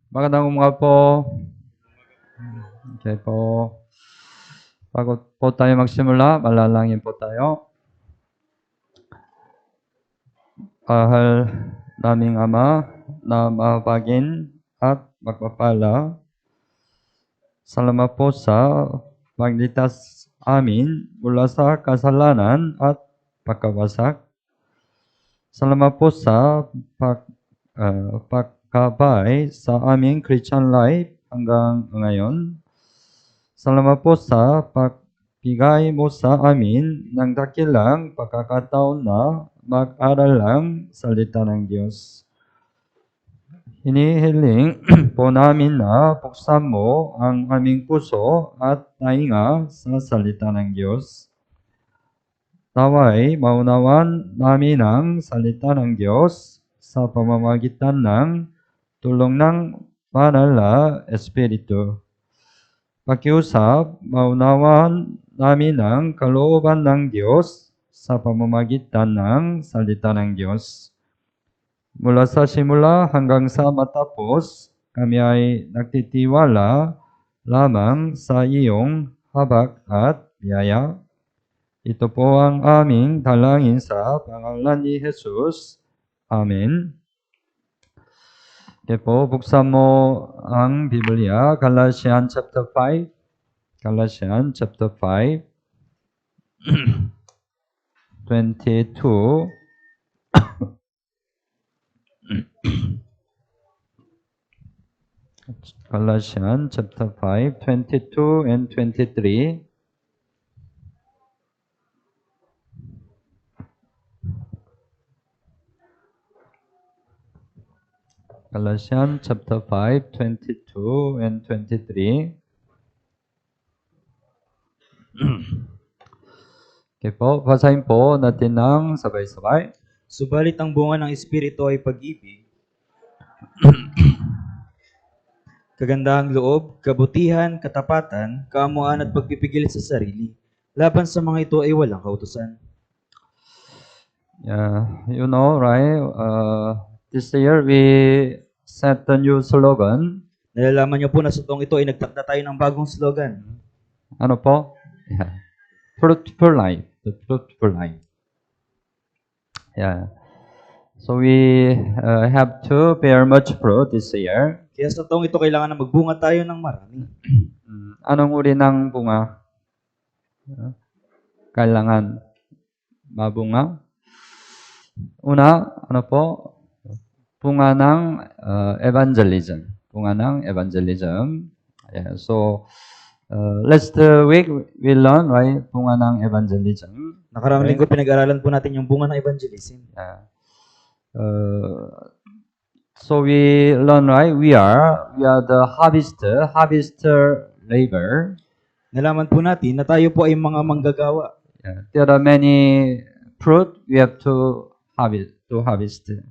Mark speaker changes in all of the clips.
Speaker 1: Magandang umaga po. Okay po. Bago po tayo magsimula, malalangin po tayo. Mahal naming Ama na mahabagin at magpapala, salamat po sa pagligtas amin mula sa kasalanan at pagkawasak. Salamat po sa pagkabay sa aming Christian life hanggang ngayon. Salamat po sa pagbigay mo sa amin ng dakilang pagkakataon na mag-aral ang salita ng Diyos. Hinihiling po namin na buksan mo ang aming puso at tainga sa salita ng Diyos. Naway maunawan namin ang salita ng Diyos sa pamamagitan ng tulong ng Banal na Espiritu. Pakiusap, maunawan namin ang kalooban ng Diyos sa pamamagitan ng salita ng Diyos. Mula sa simula hanggang sa matapos, kami ay nagtitiwala lamang sa iyong habag at biyaya. Ito po ang aming dalangin sa pangalan ni Jesus. Amen. Okay po, buksan mo ang Biblia, Galatians chapter 5. Galatians chapter 5, 22. Galatians chapter 5, 22 and 23. Galatians chapter 5, 22 and 23. Okay po, basahin po natin ng sabay-sabay.
Speaker 2: Subalit ang bunga ng Espiritu ay pag-ibig, kagandahang loob, kabutihan, katapatan, kaamuan at pagpipigil sa sarili. Laban sa mga ito ay walang kautusan.
Speaker 1: Yeah, you know, right? This year we set the new slogan.
Speaker 2: Nalalaman niyo po na sa taong ito ay nagtakda tayo ng bagong slogan.
Speaker 1: Ano po? Yeah. Fruitful life. The fruitful life. Yeah. So we have to bear much fruit this year.
Speaker 2: Kaya sa taong ito kailangan na magbunga tayo ng marami.
Speaker 1: Anong uri ng bunga? Kailangan mabunga. Una, ano po? Bunga ng evangelism. Bunga ng evangelism. Yeah, so, last week we learned, right? Bunga ng evangelism.
Speaker 2: Nakaraang linggo pinag-aralan po natin yung bunga ng evangelism.
Speaker 1: Yeah. So we learn, right? We are the harvester labor.
Speaker 2: Nalaman po natin na tayo po ay mga manggagawa.
Speaker 1: Yeah. There are many fruit we have to harvest.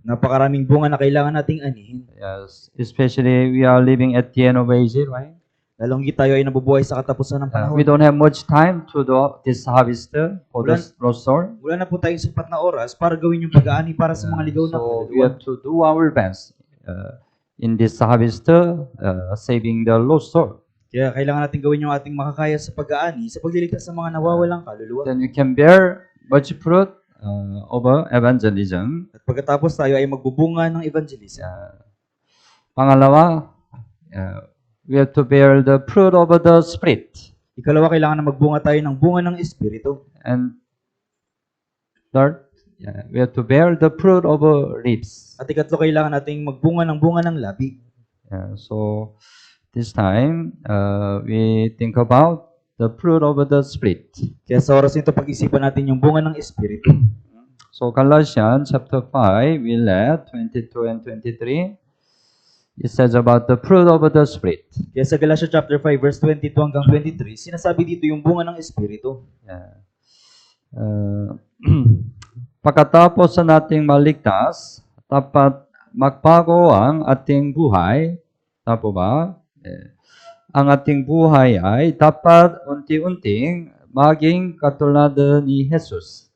Speaker 2: Napakaraming bunga na kailangan nating anihin.
Speaker 1: Yes, especially we are living at the end of age, right?
Speaker 2: Lalong tayo ay nabubuhay sa katapusan ng panahon.
Speaker 1: We don't have much time to do this harvest for the lost soul.
Speaker 2: Wala na po tayong sapat na oras para gawin yung pag-aani para sa mga ligaw na
Speaker 1: So we have to do our best in this harvest, saving the lost soul.
Speaker 2: Kaya kailangan natin gawin yung ating makakaya sa pag-aani sa pagliligtas sa mga nawawalang kaluluwa.
Speaker 1: Then we can bear much fruit over evangelism.
Speaker 2: At pagkatapos tayo ay magbubunga ng evangelism.
Speaker 1: Pangalawa, we have to bear the fruit of the Spirit.
Speaker 2: Ikalawa, kailangan na magbunga tayo ng bunga ng Espiritu.
Speaker 1: And third, we have to bear the fruit of lips.
Speaker 2: At ikatlo, kailangan nating magbunga ng bunga ng labi.
Speaker 1: So this time, we think about the fruit of the Spirit.
Speaker 2: Kaya sa oras nito, pag-isipan natin yung bunga ng Espiritu.
Speaker 1: So Galatians chapter 5, we read 22 and 23. It says about the fruit of the Spirit.
Speaker 2: Kaya sa Galatians chapter 5, verse 22 hanggang 23, sinasabi dito yung bunga ng Espiritu.
Speaker 1: Pagkatapos sa nating maligtas, dapat magbago ang ating buhay. Tapo ba? Ang ating buhay ay dapat unti-unting maging katulad ni Jesus.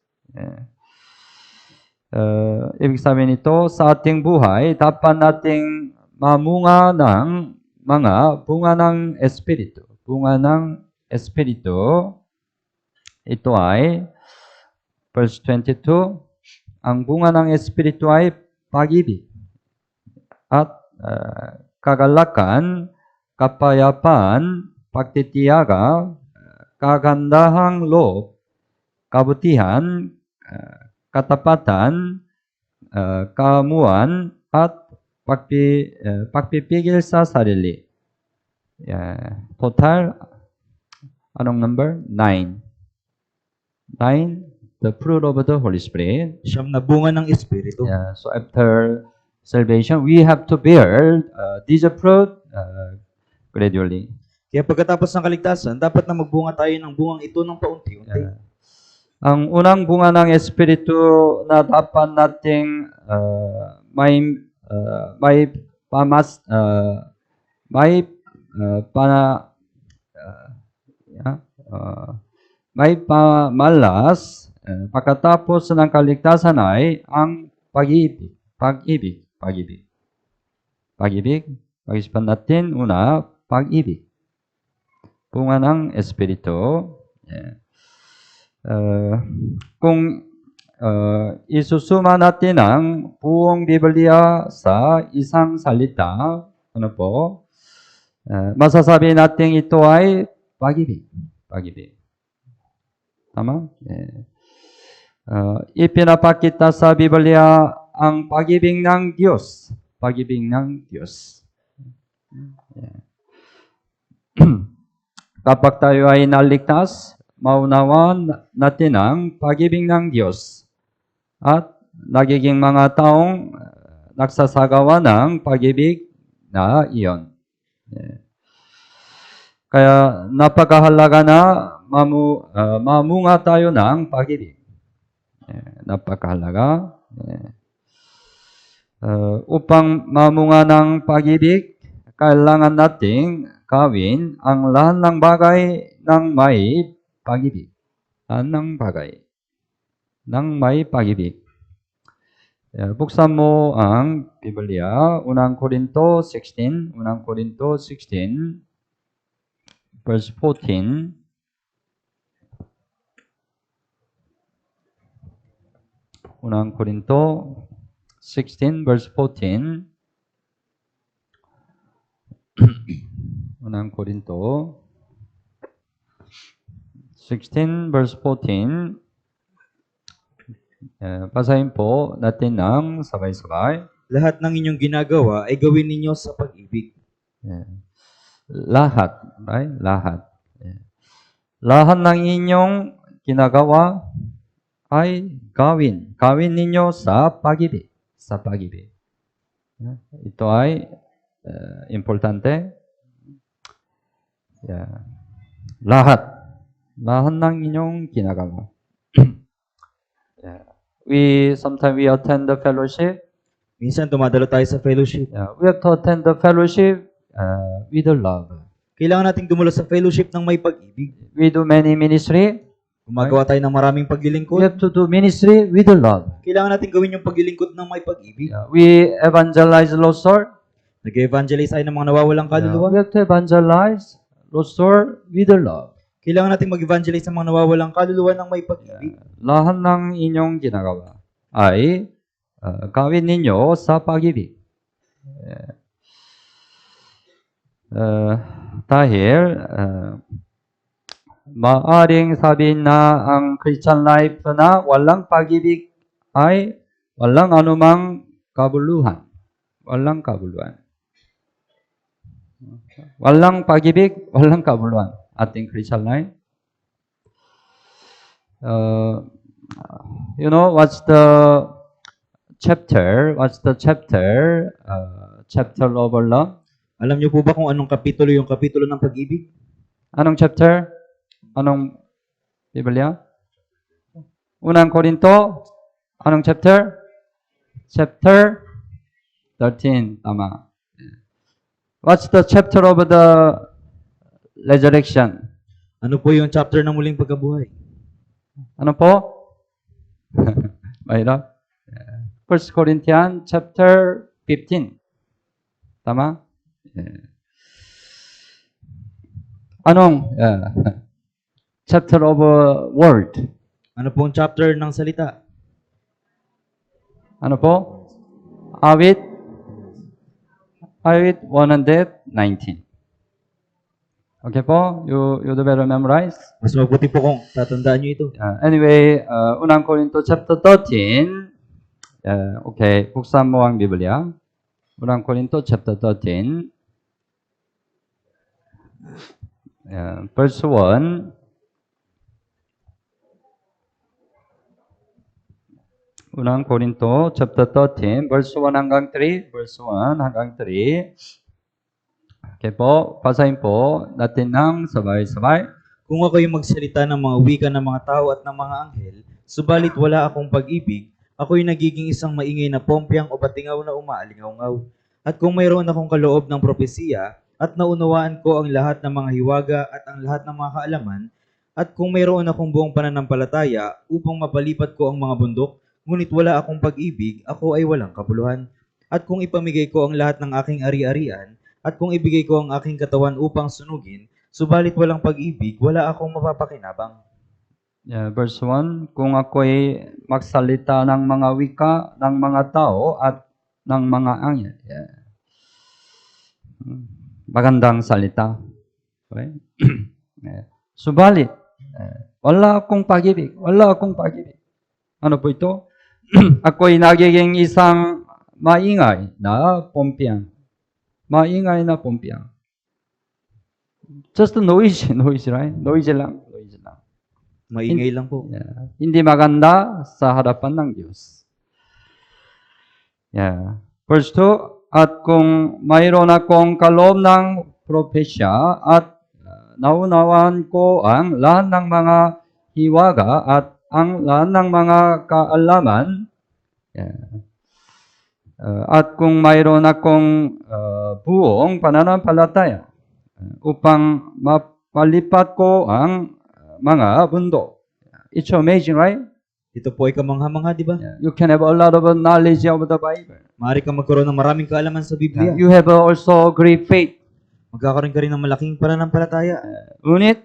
Speaker 1: Ibig sabihin nito, sa ating buhay, dapat nating mamunga ng mga bunga ng Espiritu. Bunga ng Espiritu, ito ay, verse 22, ang bunga ng Espiritu ay pag-ibig at kagalakan, kapayapaan, pagtitiyaga, kagandahang loob, kabutihan, katapatan, kamuan, at pagpipigil sa sarili. Total, anong number? 9. 9, the fruit of the Holy Spirit.
Speaker 2: Siyam na bunga ng Espiritu.
Speaker 1: So after salvation, we have to bear this fruit gradually.
Speaker 2: Kaya pagkatapos ng kaligtasan, dapat na magbunga tayo ng bungang ito ng paunti-unti.
Speaker 1: Ang unang bunga ng Espiritu na dapat nating may pamalas pagkatapos ng kaligtasan ay ang pag-ibig. Pag-ibig. Pag-ibig. Pag-ibig. Pag-isipan natin, una, pag-ibig. Bunga ng Espiritu. Kung isusuma natin ang buong Biblia sa isang salita, ano po? Masasabi natin ito ay pag-ibig. Pag-ibig. Tama? Ipinapakita sa Biblia ang pag-ibig ng Diyos. Pag-ibig ng Diyos. Kapag tayo ay naligtas, maunawan natin ang pag-ibig ng Diyos. At nagiging mga taong nagsasagawa ng pag-ibig na iyon. Kaya napakahalaga na mamunga tayo ng pag-ibig. Napakahalaga. Upang mamunga ng pag-ibig, kailangan nating gawin ang lahat ng bagay ng may pag-ibig. Lahat ng bagay ng may pag-ibig. Buksan mo ang Biblia, unang Korinto 16, verse 14. Unang Korinto 16, verse 14. Unang Korinto 16, verse 14. Basahin po natin ng sabay-sabay.
Speaker 2: Lahat ng inyong ginagawa ay gawin ninyo sa pag-ibig.
Speaker 1: Lahat. Right? Lahat. Lahat ng inyong ginagawa ay gawin. Gawin ninyo sa pag-ibig. Sa pag-ibig. Ito ay importante. Lahat. Lahat ng inyong ginagawa. Sometimes we attend the fellowship.
Speaker 2: Minsan dumadalo tayo sa fellowship.
Speaker 1: We have to attend the fellowship with love.
Speaker 2: Kailangan nating dumalo sa fellowship ng may pag-ibig.
Speaker 1: We do many ministry.
Speaker 2: Gumagawa tayo ng maraming
Speaker 1: We
Speaker 2: paglilingkod.
Speaker 1: have to do ministry with love.
Speaker 2: Kailangan nating gawin yung paglilingkod ng may pag-ibig.
Speaker 1: We evangelize lost soul.
Speaker 2: Nag-evangelize tayo ng mga nawawalang
Speaker 1: We
Speaker 2: kaluluwa.
Speaker 1: have to evangelize lost soul with love.
Speaker 2: Kailangan nating mag-evangelize ng mga nawawalang kaluluwa ng may pag-ibig.
Speaker 1: Lahat ng inyong ginagawa ay gawin ninyo sa pag-ibig. Dahil maaring sabihin na ang Christian life na walang pag-ibig ay walang anumang kabuluhan. Walang kabuluhan. Walang pag-ibig, walang kabuluhan. Ating Christian life. You know, what's the chapter? Chapter of love.
Speaker 2: Alam niyo po ba kung anong kapitulo yung kapitulo ng pag-ibig?
Speaker 1: Anong chapter? Anong Biblia? Unang Korinto? Anong chapter? Chapter 13. Tama. What's the chapter of the resurrection?
Speaker 2: Ano po yung chapter ng muling pagkabuhay?
Speaker 1: Ano po? Mahirap. 1 Corinthians chapter 15. Tama? Anong chapter of word?
Speaker 2: Ano pong chapter ng salita?
Speaker 1: Ano po? Awit 119. Okay po? You do better memorize?
Speaker 2: Mas mabuti po kung tatandaan nyo ito.
Speaker 1: Anyway, unang Korinto chapter 13. Okay, buksan mo ang Biblia. Unang Korinto chapter 13. Verse 1. Unang Korinto chapter 13, verse 1 hanggang 3. Verse 1 hanggang 3. Okay po, basahin po natin ng sabay-sabay.
Speaker 2: Kung ako'y magsalita ng mga wika ng mga tao at ng mga anghel, subalit wala akong pag-ibig, ako'y nagiging isang maingay na pompyang o batingaw na umaalingaw-ngaw. At kung mayroon akong kaloob ng propesiya, at naunawaan ko ang lahat ng mga hiwaga at ang lahat ng mga kaalaman, at kung mayroon akong buong pananampalataya upang mapalipat ko ang mga bundok, ngunit wala akong pag-ibig, ako ay walang kabuluhan. At kung ipamigay ko ang lahat ng aking ari-arian, at kung ibigay ko ang aking katawan upang sunugin, subalit walang pag-ibig, wala akong mapapakinabang.
Speaker 1: Verse 1, kung ako'y magsalita ng mga wika ng mga tao at ng mga anghel. Magandang salita. Okay? Subalit, wala akong pag-ibig. Wala akong pag-ibig. Ano po ito? Ako'y nagiging isang maingay na pompyang. Maingay na pompyang. Just noise, right? Noise lang.
Speaker 2: Maingay lang po.
Speaker 1: Hindi maganda sa harapan ng Diyos. Verse 2, at kung mayroon akong kaloob ng propesya at naunawaan ko ang lahat ng mga hiwaga at ang lahat ng mga kaalaman, at kung mayroon akong buong pananampalataya upang mapalipat ko ang mga bundok. It's amazing, right?
Speaker 2: Ito po ay kamangha-mangha, di ba?
Speaker 1: You can have a lot of knowledge of the Bible.
Speaker 2: Maaari kang magkaroon ng maraming kaalaman sa Biblia.
Speaker 1: You have also great faith.
Speaker 2: Magkakaroon ka rin ng malaking pananampalataya.
Speaker 1: Ngunit,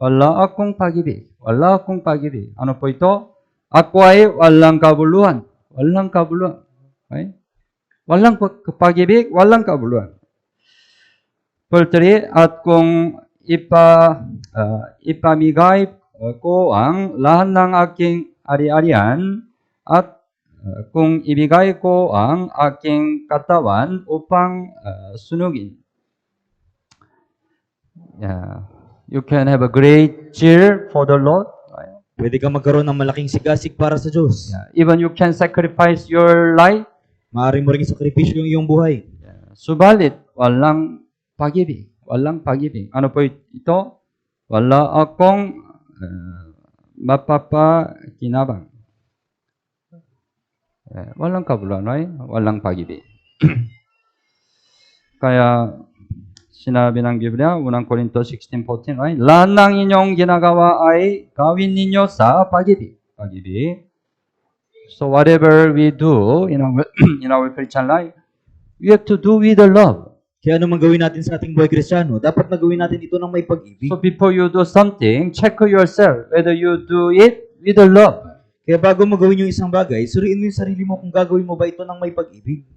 Speaker 1: wala akong pag-ibig. Wala akong pag-ibig. Ano po ito? Ako ay walang kabuluhan. Walang kabuluhan. Okay? Walang pag-ibig, walang kabuluhan. Verse 3, at kung ipamigay ko ang lahat ng aking ari-arian at kung ibigay ko ang aking katawan upang sunugin. You can have a great cheer for the Lord.
Speaker 2: Pwede kang magkaroon ng malaking sigasig para sa Diyos.
Speaker 1: Even you can sacrifice your life.
Speaker 2: Maaari mo rin isakripisyo yung iyong buhay.
Speaker 1: Subalit, walang pag-ibig. Walang pag-ibig. Ano po ito? Wala akong mapapakinabang. Walang kabuluhan, right? Walang pag-ibig. Kaya, sinabi ng Biblia, unang Korinto 16:14, right? Lahat ng inyong ginagawa ay gawin ninyo sa pag-ibig. Pag-ibig. So whatever we do in our Christian life, we have to do with the love.
Speaker 2: Kaya ano man gawin natin sa ating buhay Kristiyano, dapat na gawin natin ito ng may pag-ibig.
Speaker 1: So before you do something, check yourself whether you do it with the love.
Speaker 2: Kaya bago mo gawin yung isang bagay, suriin mo yung sarili mo kung gagawin mo ba ito ng may pag-ibig.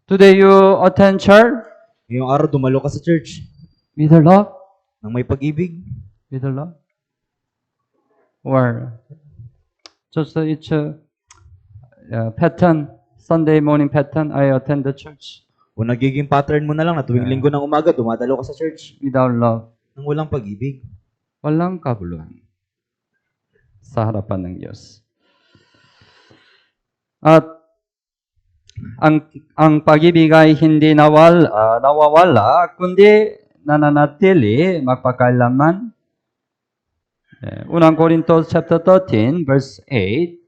Speaker 1: Today you attend church
Speaker 2: Ngayong araw, dumalo ka sa church
Speaker 1: with the love,
Speaker 2: ng may pag-ibig.
Speaker 1: with the love, or just it's a pattern. Sunday morning pattern. I attend the church
Speaker 2: O nagiging pattern mo na lang na tuwing linggo ng umaga, dumadalo ka sa church
Speaker 1: without love.
Speaker 2: nang walang pag-ibig.
Speaker 1: Walang kabuluhan sa harapan ng Diyos. At ang pag-ibig ay hindi nawawala, kundi nananatili magpakailanman. Unang Korinto chapter 13, verse 8.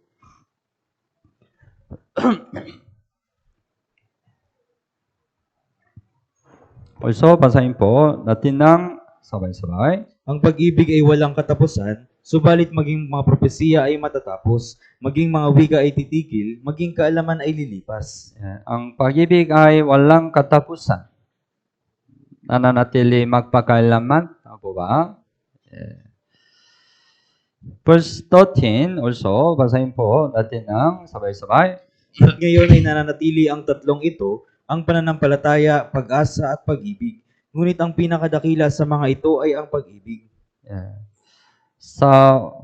Speaker 1: Also, basahin po natin ng sabay-sabay.
Speaker 2: Ang pag-ibig ay walang katapusan, subalit maging mga propesiya ay matatapos, maging mga wika ay titigil, maging kaalaman ay lilipas.
Speaker 1: Ang pag-ibig ay walang katapusan. Nananatili magpakailanman. Tama po ba? Verse 13 also, basahin po natin ng sabay-sabay.
Speaker 2: At ngayon ay nananatili ang tatlong ito, ang pananampalataya, pag-asa at pag-ibig. Ngunit ang pinakadakila sa mga ito ay ang pag-ibig.
Speaker 1: Sa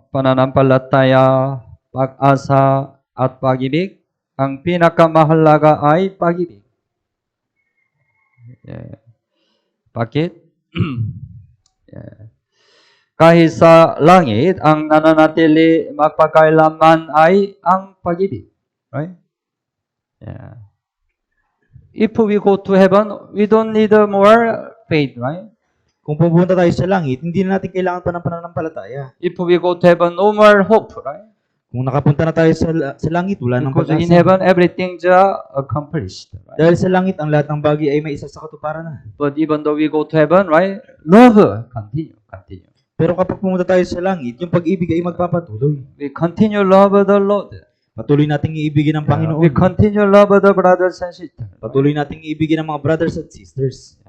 Speaker 1: pananampalataya, pag-asa at pag-ibig, ang pinakamahalaga ay pag-ibig. Bakit? Kahit sa langit, ang nananatili magpakailanman ay ang pag-ibig. Right? If we go to heaven, we don't need more faith, right?
Speaker 2: Kung pupunta tayo sa langit, hindi na natin kailangan pa ng pananampalataya.
Speaker 1: If we go to heaven, no more hope, right?
Speaker 2: Kung nakapunta na tayo sa langit, wala nang
Speaker 1: Because in
Speaker 2: pag-asa.
Speaker 1: heaven, everything's accomplished. Right?
Speaker 2: Dahil sa langit, ang lahat ng bagay ay may isa sa katuparan na.
Speaker 1: But even though we go to heaven, right? Love continue.
Speaker 2: Pero kapag pumunta tayo sa langit, yung pag-ibig ay magpapatuloy.
Speaker 1: We continue love the Lord.
Speaker 2: Patuloy nating iibigin ang Panginoon.
Speaker 1: We continue love the brothers and sisters.
Speaker 2: Patuloy nating iibigin ang mga brothers at sisters.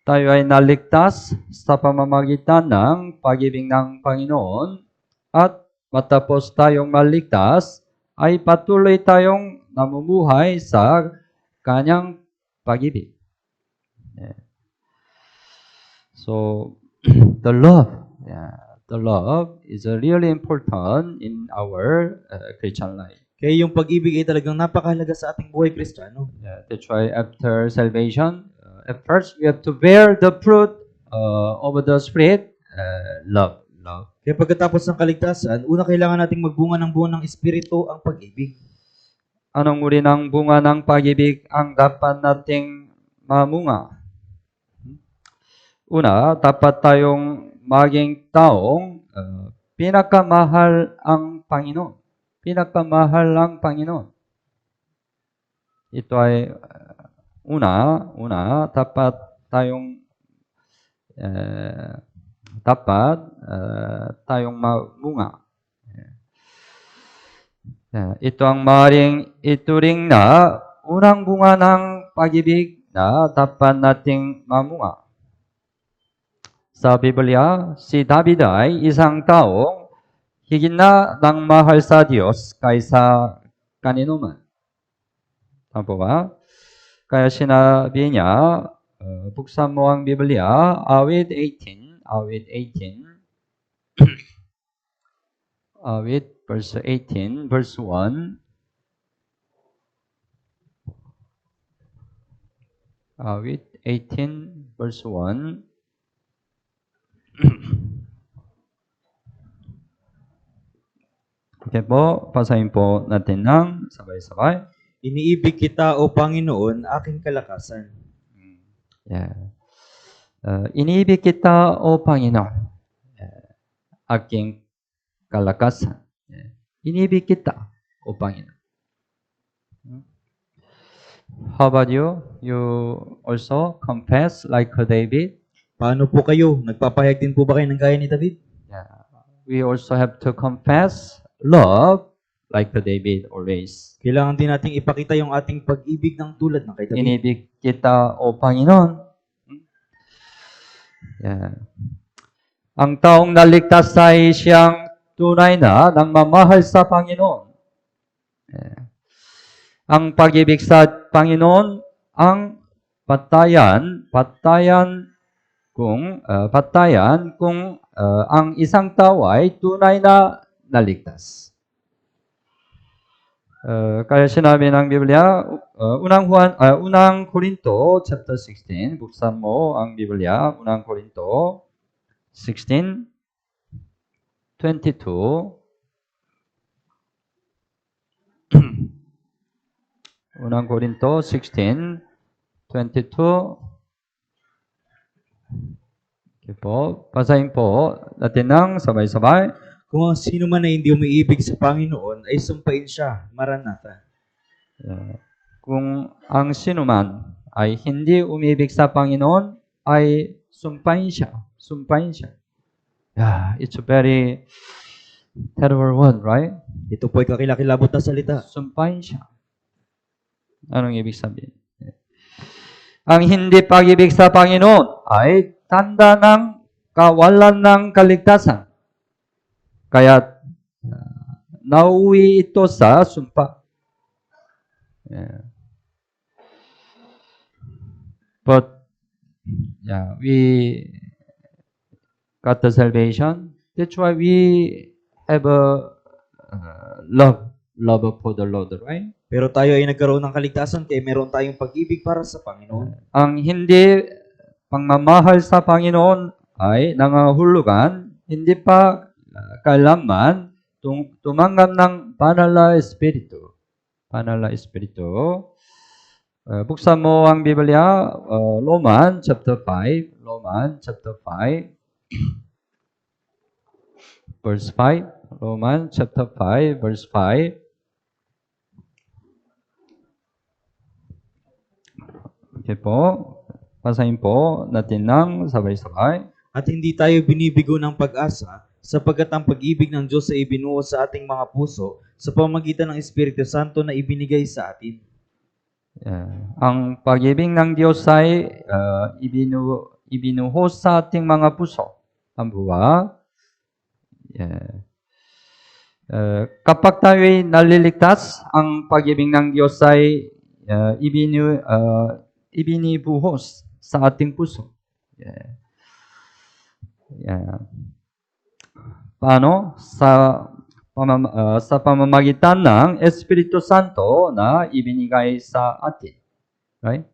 Speaker 1: Tayo ay naligtas sa pamamagitan ng pag-ibig ng Panginoon at matapos tayong maligtas ay patuloy tayong namumuhay sa kanyang pag-ibig. So, the love is really important in our Christian life.
Speaker 2: Kaya yung pag-ibig ay talagang napakahalaga sa ating buhay Kristiyano.
Speaker 1: That's why after salvation, at first we have to bear the fruit of the Spirit, love.
Speaker 2: Kaya pagkatapos ng kaligtasan, una kailangan nating magbunga ng bunga ng Espiritu, ang pag-ibig.
Speaker 1: Anong uri ng bunga ng pag-ibig ang dapat nating mamunga? Una, dapat tayong maging taong pinakamahal ang Panginoon. Pinakamahal ang Panginoon. Ito ay una, dapat tayong mamunga. Ito ang maaaring ituring na unang bunga ng pag-ibig na dapat nating mamunga. Sa Biblia, si David ay isang taong higit na ng mahal sa Diyos kaysa kanino man. Tama po ba? Kaya sinabi niya, buksan mo ang Biblia, awit 18, awit verse 18, verse 1. Awit 18, verse 1. Okay po, basahin po natin ng sabay-sabay.
Speaker 2: Iniibig kita, O Panginoon, aking kalakasan.
Speaker 1: Iniibig kita, O Panginoon, aking kalakasan. Iniibig kita, O Panginoon. How about you? You also confess like David?
Speaker 2: Paano po kayo? Nagpapahayag din po ba kayo ng gaya ni David?
Speaker 1: We also have to confess love like David always.
Speaker 2: Kailangan din nating ipakita yung ating pag-ibig ng tulad ng kay David.
Speaker 1: Inibig kita, O Panginoon. Ang taong naligtas ay siyang tunay na nang mamahal sa Panginoon. Ang pag-ibig sa Panginoon ang patayan kung ang isang tao ay tunay na naligtas. Kaya sinabi ng Biblia, unang Korinto chapter 16, buksan mo ang Biblia, unang Korinto 16, 22. Unang Korinto 16, 22. Okay po, basahin po natin ng sabay-sabay.
Speaker 2: Kung ang sino man ay hindi umiibig sa Panginoon, ay sumpain siya. Maranatha.
Speaker 1: Kung ang sino man ay hindi umibig sa Panginoon, ay Sumpahin siya. Sumpahin siya. Yeah, it's a very terrible word, right?
Speaker 2: Ito po ay kakilakilabot na salita.
Speaker 1: Sumpahin siya. Anong ibig sabihin? Ang hindi pag-ibig sa Panginoon ay tanda ng kawalan ng kaligtasan. Kaya nauwi ito sa sumpa. Yeah. But we got the salvation. That's why we have a love for the Lord, right?
Speaker 2: Pero tayo ay nagkaroon ng kaligtasan kaya meron tayong pag-ibig para sa Panginoon.
Speaker 1: Ang hindi pagmamahal sa Panginoon ay nangahulugan hindi pa kailanman tumanggap ng banal na espiritu. Banal na espiritu. Buksan mo ang Biblia, Roman chapter 5. Roman chapter 5. Verse 5. Roman chapter 5, verse 5. Okay po. Basahin po natin ng sabay-sabay.
Speaker 2: At hindi tayo binibigo ng pag-asa sapagkat ang pag-ibig ng Diyos ay ibinuo sa ating mga puso sa pamamagitan ng Espiritu Santo na ibinigay sa atin.
Speaker 1: Ang pag-ibig ng Diyos ay ibinuho sa ating mga puso. Ang buwa. Kapag tayo'y naliligtas, ang pag-ibig ng Diyos ay ibinibuhos sa ating puso. Paano? Sa pamamagitan ng Espiritu Santo na ibinigay sa atin. Right?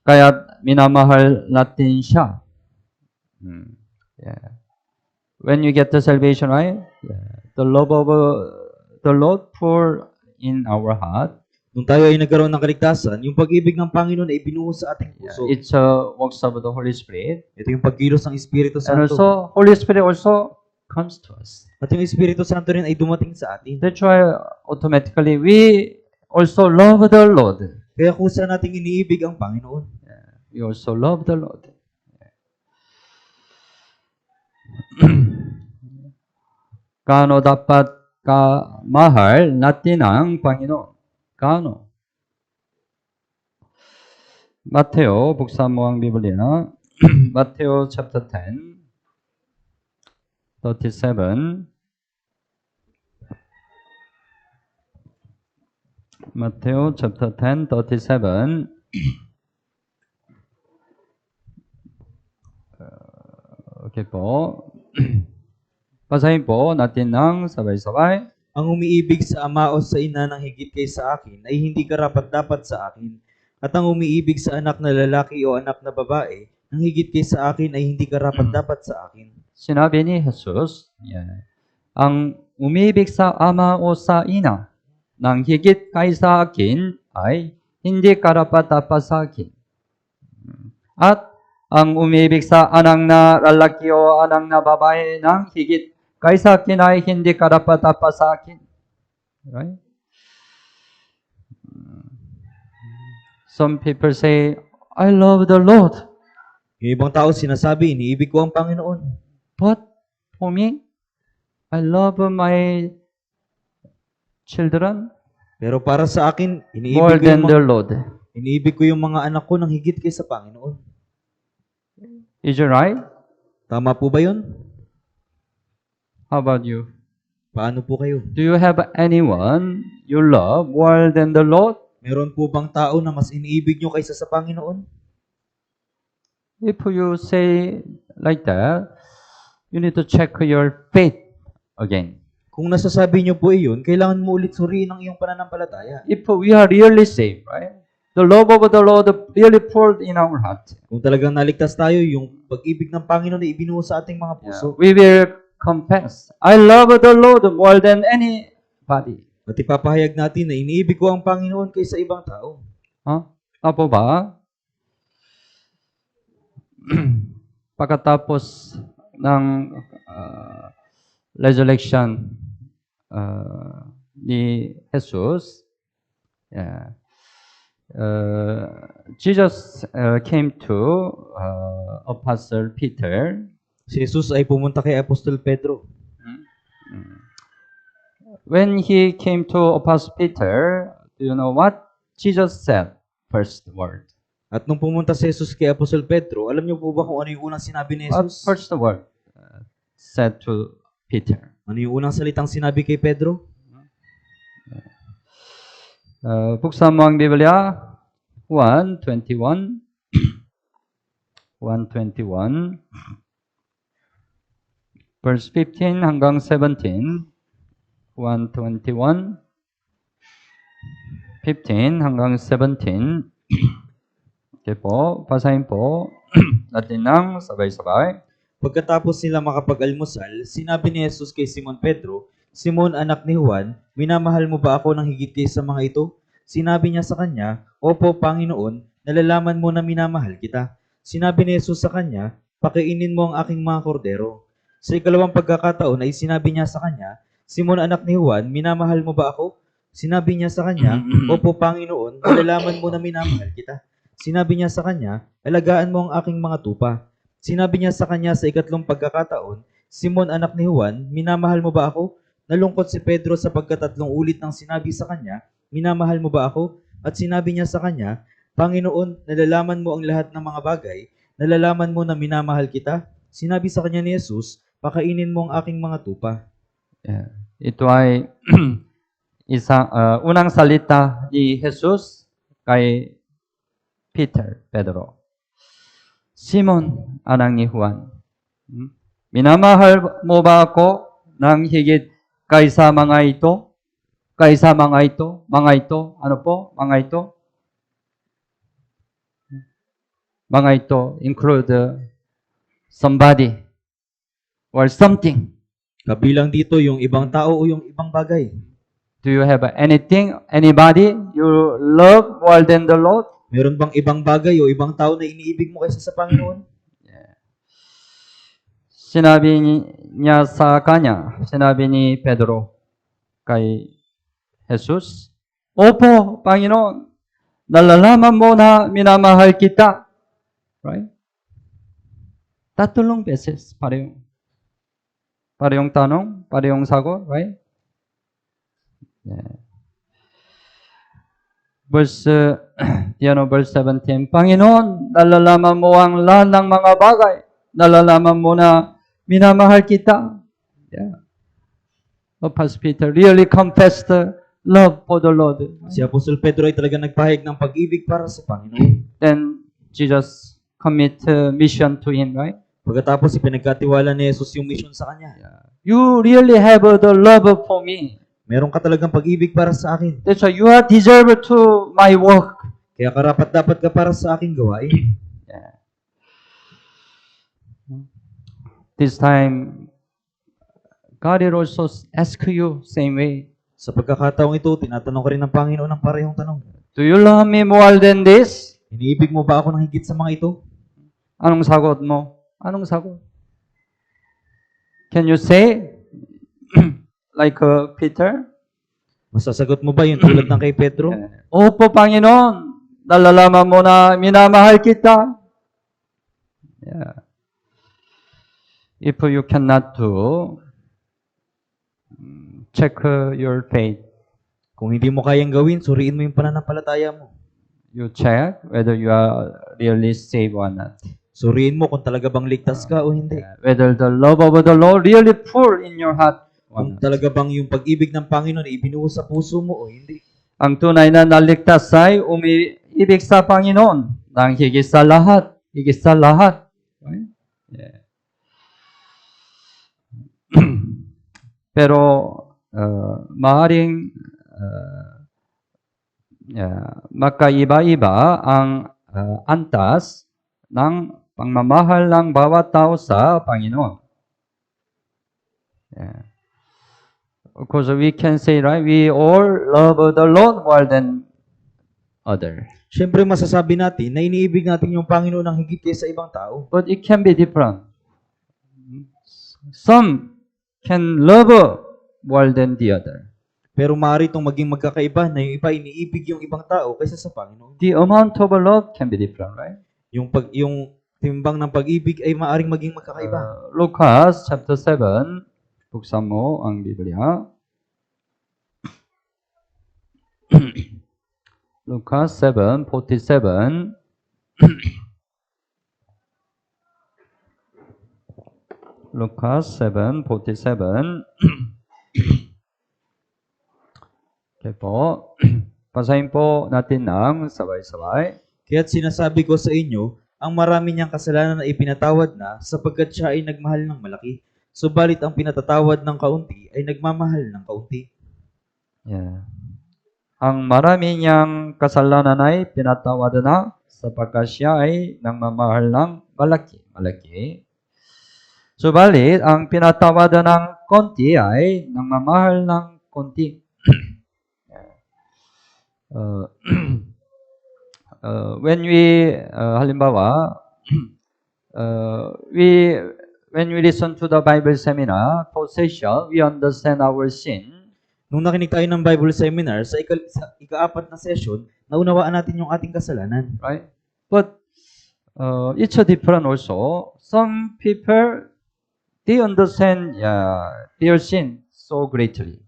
Speaker 1: Kaya minamahal natin siya. When you get the salvation, right? The love of the Lord pour in our heart.
Speaker 2: Nung tayo ay nagkaroon ng kaligtasan, yung pag-ibig ng Panginoon ay ibinuo sa ating puso.
Speaker 1: It's a works of the Holy Spirit.
Speaker 2: Ito yung pagkilos ng Espiritu
Speaker 1: And
Speaker 2: Santo.
Speaker 1: also, Holy Spirit also comes to us.
Speaker 2: At yung Espiritu Santo rin ay dumating sa atin.
Speaker 1: That's why automatically we also love the Lord.
Speaker 2: Kaya kusa nating iniibig ang Panginoon.
Speaker 1: We also love the Lord. Gaano dapat kamahal natin ang Panginoon? Gaano? Mateo, buksan mo ang Biblia. Mateo chapter 10, 37. Mateo chapter 10, 37. Okay po. Basahin po natin ng sabay-sabay.
Speaker 2: Ang umiibig sa ama o sa ina ng higit kay sa akin ay hindi karapat-dapat sa akin. At ang umiibig sa anak na lalaki o anak na babae ng higit kay sa akin ay hindi karapat-dapat sa akin.
Speaker 1: Sinabi ni Jesus, ang umibig sa ama o sa ina ng higit kay sa akin ay hindi karapat-dapat sa akin. At ang umibig sa anak na lalaki o anak na babae ng higit kay sa akin ay hindi karapat-dapat sa akin. Right? Some people say, I love the Lord.
Speaker 2: Yung ibang tao sinasabi, iniibig ko ang Panginoon.
Speaker 1: But for me, I love my children
Speaker 2: Pero para sa akin,
Speaker 1: more than the Lord.
Speaker 2: iniibig ko yung mga anak ko ng higit kay sa Panginoon.
Speaker 1: Is it right?
Speaker 2: Tama po ba yun?
Speaker 1: How about you?
Speaker 2: Paano po kayo?
Speaker 1: Do you have anyone you love more than the Lord?
Speaker 2: Meron po bang tao na mas iniibig nyo kaysa sa Panginoon?
Speaker 1: If you say like that, you need to check your faith again.
Speaker 2: Kung nasasabi nyo po iyon, kailangan mo ulit suriin ang iyong pananampalataya.
Speaker 1: If we are really saved, right? The love of the Lord really poured in our heart.
Speaker 2: Kung talagang naligtas tayo, yung pag-ibig ng Panginoon ay ibinuo sa ating mga puso.
Speaker 1: We will confess, I love the Lord more than anybody.
Speaker 2: At ipapahayag natin na iniibig ko ang Panginoon kaysa ibang tao.
Speaker 1: Apo ba? Pagkatapos ng resurrection ni Jesus, Jesus came to Apostle Peter.
Speaker 2: Si Jesus ay pumunta kay Apostol Pedro.
Speaker 1: When he came to Apostle Peter, do you know what Jesus said? First word.
Speaker 2: At nung pumunta si Jesus kay Apostol Pedro, alam niyo po ba kung ano yung unang sinabi ni
Speaker 1: What
Speaker 2: Jesus?
Speaker 1: first word said to Peter?
Speaker 2: Ano yung unang salitang sinabi kay Pedro?
Speaker 1: Buksan mo ang Biblia, 1:21. 1:21. Verse 15 hanggang 17. 1:21. 15 hanggang 17. Okay po, basahin po natin ng sabay-sabay.
Speaker 2: Pagkatapos nila makapag-almusal, sinabi ni Jesus kay Simon Pedro, Simon, anak ni Juan, minamahal mo ba ako ng higit kaysa mga ito? Sinabi niya sa kanya, Opo, Panginoon, nalalaman mo na minamahal kita. Sinabi ni Jesus sa kanya, Pakainin mo ang aking mga kordero. Sa ikalawang pagkakataon ay sinabi niya sa kanya, Simon, anak ni Juan, minamahal mo ba ako? Sinabi niya sa kanya, Opo, Panginoon, nalalaman mo na minamahal kita. Sinabi niya sa kanya, Alagaan mo ang aking mga tupa. Sinabi niya sa kanya sa ikatlong pagkakataon, Simon, anak ni Juan, minamahal mo ba ako? Nalungkot si Pedro sa pagkatatlong ulit ng sinabi sa kanya, Minamahal mo ba ako? At sinabi niya sa kanya, Panginoon, nalalaman mo ang lahat ng mga bagay, nalalaman mo na minamahal kita. Sinabi sa kanya ni Jesus, Pakainin mo ang aking mga tupa.
Speaker 1: Yeah. Ito ay unang salita ni Jesus kay Pedro. Simon, anak ni Juan, minamahal mo ba ako ng higit kaysa mga ito? Kaysa mga ito? Mga ito? Ano po? Mga ito? Mga ito include somebody or something.
Speaker 2: Kabilang dito yung ibang tao o yung ibang bagay.
Speaker 1: Do you have anything, anybody you love more than the Lord?
Speaker 2: Meron bang ibang bagay o ibang tao na iniibig mo kaysa sa Panginoon?
Speaker 1: Sinabi niya sa kanya, sinabi ni Pedro kay Jesus, Opo, Panginoon, nalalaman mo na minamahal kita. Right? Tatlong beses, parehong tanong, parehong sagot, right? Yeah. Verse 17, Panginoon, nalalaman mo ang lahat ng mga bagay. Nalalaman mo na minamahal kita. Yeah. Apostle Peter really confessed love for the Lord.
Speaker 2: Si Apostol Pedro ay talagang nagpahayag ng pag-ibig para sa Panginoon.
Speaker 1: Then Jesus commit mission to him, right?
Speaker 2: Pagkatapos ipinagkatiwala ni Jesus yung mission sa kanya.
Speaker 1: You really have the love for me.
Speaker 2: Meron ka talagang pag-ibig para sa akin.
Speaker 1: That's why you are deserved to my work.
Speaker 2: Kaya karapat-dapat ka para sa aking gawain.
Speaker 1: Yeah. This time, God will also ask you same way.
Speaker 2: Sa pagkakataong ito, tinatanong ka rin ng Panginoon ng parehong tanong.
Speaker 1: Do you love me more than this?
Speaker 2: Iniibig mo ba ako ng higit sa mga ito?
Speaker 1: Anong sagot mo? Anong sagot? Can you say like Peter?
Speaker 2: Masasagot mo ba yung tulad ng kay Pedro?
Speaker 1: Opo, Panginoon, nalalaman mo na minamahal kita. Yeah. If you cannot do, check your faith.
Speaker 2: Kung hindi mo kayang gawin, suriin mo yung pananampalataya mo.
Speaker 1: You check whether you are really saved or not.
Speaker 2: Suriin mo kung talaga bang ligtas ka o hindi.
Speaker 1: Whether the love of the Lord really full in your heart or
Speaker 2: Kung
Speaker 1: not.
Speaker 2: talaga bang yung pag-ibig ng Panginoon ay ibinuhos sa puso mo o hindi.
Speaker 1: Ang tunay na naligtas ay umiibig sa Panginoon ng higit sa lahat. Higit sa lahat. Right? Yeah. Pero maaaring magkaiba-iba ang antas ng pagmamahal ng bawat tao sa Panginoon. Yeah. Of course, we can say, right, we all love the Lord more than other.
Speaker 2: Siyempre masasabi natin na iniibig natin yung Panginoon ng higit kaysa ibang tao.
Speaker 1: But it can be different. Some can love more than the other.
Speaker 2: Pero maaari itong maging magkakaiba na yung iba iniibig yung ibang tao kaysa sa Panginoon.
Speaker 1: The amount of love can be different, right?
Speaker 2: Yung timbang ng pag-ibig ay maaring maging magkakaiba.
Speaker 1: Lucas chapter 7, buksan mo ang Biblia. Lucas 7:47. Lucas 7:47. Okay po. Basahin po natin ng sabay-sabay.
Speaker 2: Kaya't sinasabi ko sa inyo, ang marami niyang kasalanan na ipinatawad na sapagkat siya ay nagmahal ng malaki. Subalit ang pinatatawad ng kaunti ay nagmamahal ng kaunti.
Speaker 1: Yeah. Ang marami niyang kasalanan ay pinatawad na sapagkat siya ay nagmamahal ng malaki. Subalit, ang pinatawad ng konti ay nagmamahal ng konti. When we, halimbawa, when we listen to the Bible seminar, possession, we understand our sin.
Speaker 2: Nung nakinig tayo ng Bible seminar, sa ika-apat na session, naunawaan natin yung ating kasalanan.
Speaker 1: Right? But it's a different also. Some people, they understand their sin so greatly.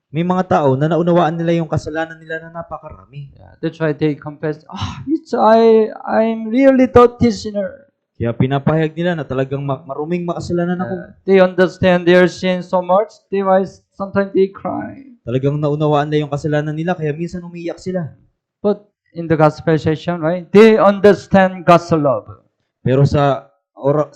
Speaker 2: May mga tao na naunawaan nila yung kasalanan nila na napakarami.
Speaker 1: That's why they confess, I'm really dirty sinner.
Speaker 2: Kaya pinapahayag nila na talagang maruming makasalanan ako.
Speaker 1: They understand their sin so much, sometimes they cry.
Speaker 2: Talagang naunawaan nila yung kasalanan nila, kaya minsan umiiyak sila.
Speaker 1: But in the gospel session, right, they understand God's love.
Speaker 2: Pero sa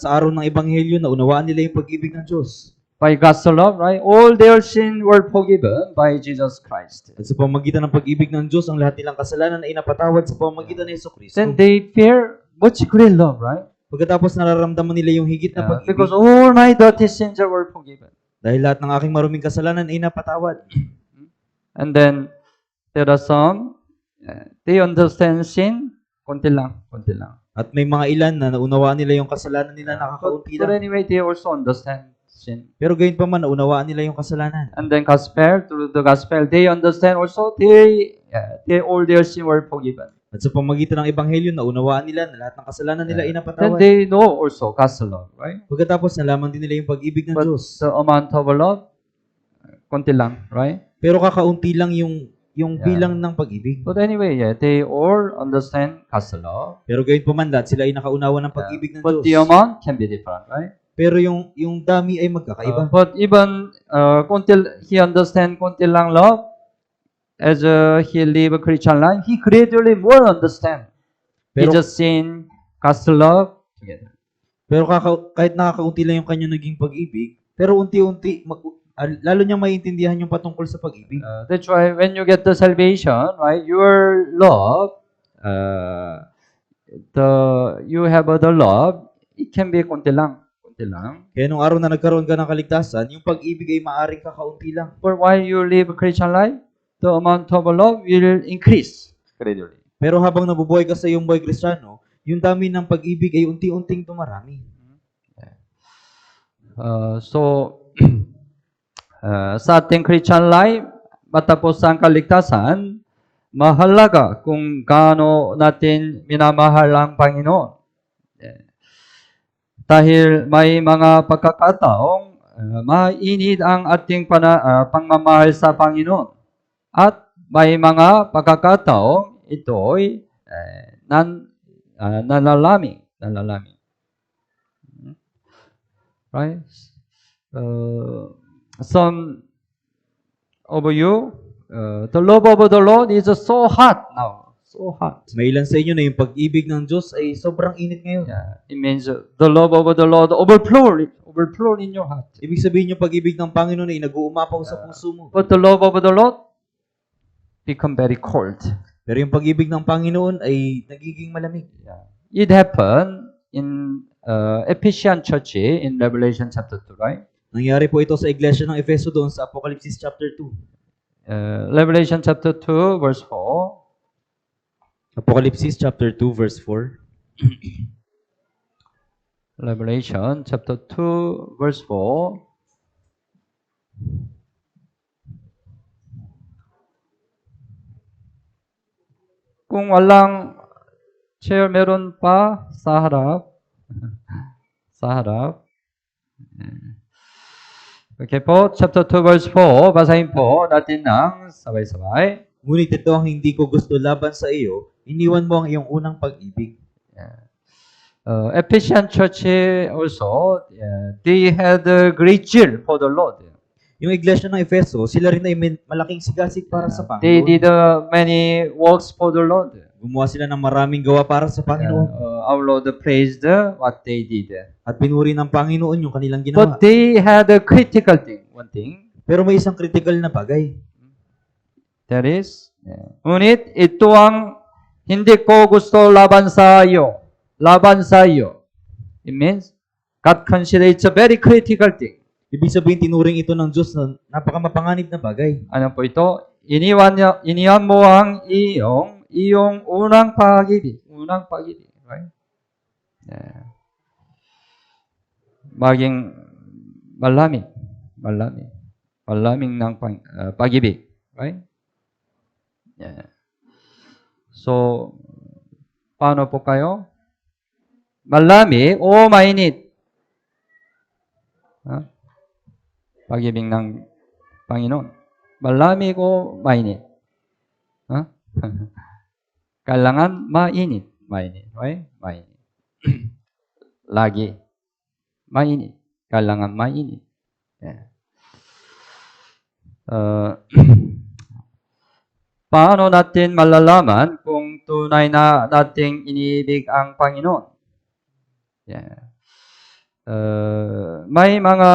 Speaker 2: araw ng Ebanghelyo, naunawaan nila yung pag-ibig ng Diyos.
Speaker 1: By God's love, right, all their sin were forgiven by Jesus Christ.
Speaker 2: At sa pamagitan ng pag-ibig ng Diyos, ang lahat nilang kasalanan ay napatawad sa pamagitan ng Jesucristo.
Speaker 1: Then they fear much great love, right?
Speaker 2: Pagkatapos nararamdaman nila yung higit na pag-ibig.
Speaker 1: Because all my dirty sins were forgiven.
Speaker 2: Dahil lahat ng aking maruming kasalanan ay napatawad.
Speaker 1: And then there are some, they understand sin, konti lang.
Speaker 2: At may mga ilan na naunawaan nila yung kasalanan nila nakakaunti
Speaker 1: But
Speaker 2: lang.
Speaker 1: anyway, they also understand sin.
Speaker 2: Pero gayon pa man, naunawaan nila yung kasalanan.
Speaker 1: And then through the gospel, they understand also all their sin were forgiven.
Speaker 2: At sa pamagitan ng Ebanghelyo, naunawaan nila na lahat ng kasalanan nila ay
Speaker 1: Then
Speaker 2: napatawad.
Speaker 1: they know also God's love, right?
Speaker 2: Pagkatapos, nalaman din nila yung pag-ibig ng
Speaker 1: But
Speaker 2: Diyos.
Speaker 1: the amount of love, konti lang, right?
Speaker 2: Pero kakaunti lang yung bilang ng pag-ibig.
Speaker 1: But anyway, they all understand God's love.
Speaker 2: Pero gayon pa man, lahat sila ay nakaunawa ng pag-ibig ng
Speaker 1: But the
Speaker 2: Diyos.
Speaker 1: amount can be different, right?
Speaker 2: Pero yung dami ay magkakaiba.
Speaker 1: But even he understand konti lang love, as he live a Christian life, he gradually more understand. He
Speaker 2: Pero-
Speaker 1: just seen God's love together.
Speaker 2: Pero kahit nakakaunti lang yung kanyang naging pag-ibig, pero unti-unti, lalo niyang maiintindihan yung patungkol sa pag-ibig.
Speaker 1: That's why when you get the salvation, right, your love, you have the love, it can be konti lang.
Speaker 2: Kaya nung araw na nagkaroon ka ng kaligtasan, yung pag-ibig ay maaaring kakaunti lang.
Speaker 1: But while you live a Christian life, the amount of love will increase gradually.
Speaker 2: Pero habang nabubuhay ka sa iyong buhay Kristiyano, yung dami ng pag-ibig ay unti-unting dumarami.
Speaker 1: Sa ating Christian life, matapos ang kaligtasan, mahalaga kung gaano natin minamahal ang Panginoon. Dahil may mga pagkakataong mainit ang ating pagmamahal sa Panginoon. At may mga pagkakataong ito'y nalalamig. Right? Some of you, the love of the Lord is so hot now. So hot.
Speaker 2: May ilan sa inyo na yung pag-ibig ng Diyos ay sobrang init ngayon.
Speaker 1: It means the love of the Lord overflow in your heart.
Speaker 2: Ibig sabihin yung pag-ibig ng Panginoon ay nag-uumapaw sa puso mo.
Speaker 1: But the love of the Lord become very cold.
Speaker 2: Pero yung pag-ibig ng Panginoon ay nagiging malamig.
Speaker 1: It happened in Ephesian church in Revelation chapter 2, right?
Speaker 2: Nangyari po ito sa iglesia ng Efeso doon sa Apocalypse chapter 2.
Speaker 1: Revelation chapter 2 verse 4.
Speaker 2: Apocalypse chapter 2 verse 4.
Speaker 1: Revelation chapter 2 verse 4. Kung walang chair, meron pa sa harap. Sa harap. Okay po, chapter 2 verse 4. Basahin po natin ng sabay-sabay.
Speaker 2: Ngunit ito ang hindi ko gusto laban sa iyo, iniwan mo ang iyong unang pag-ibig.
Speaker 1: Ephesian church also, they had a great zeal for the Lord.
Speaker 2: Yung iglesia ng Efeso, sila rin ay malaking sigasig para sa
Speaker 1: They
Speaker 2: Panginoon.
Speaker 1: did many works for the Lord.
Speaker 2: Gumawa sila ng maraming gawa para sa Panginoon.
Speaker 1: Our Lord praised what they did.
Speaker 2: At pinuri ng Panginoon yung kanilang ginawa.
Speaker 1: But they had a critical thing. One thing,
Speaker 2: Pero may isang critical na bagay.
Speaker 1: that is, ngunit ito ang hindi ko gusto laban sa iyo. Laban sa iyo. It means, God considers it's a very critical thing.
Speaker 2: Ibig sabihin, tinuring ito ng Diyos na napakamapanganib na bagay.
Speaker 1: Ano po ito? Iniwan mo ang iyong unang pag-ibig. Unang pag-ibig. Right? Yeah. Maging malamig. Malamig ng pag-ibig. Right? Yeah. So, paano po kayo? Malamig o mainit? Pag-ibig ng Panginoon. Malamig o mainit? Kailangan mainit. Mainit. Right? Mainit. Lagi. Mainit. Kailangan mainit. Yeah. Paano natin malalaman kung tunay na nating iniibig ang Panginoon? Yeah. May mga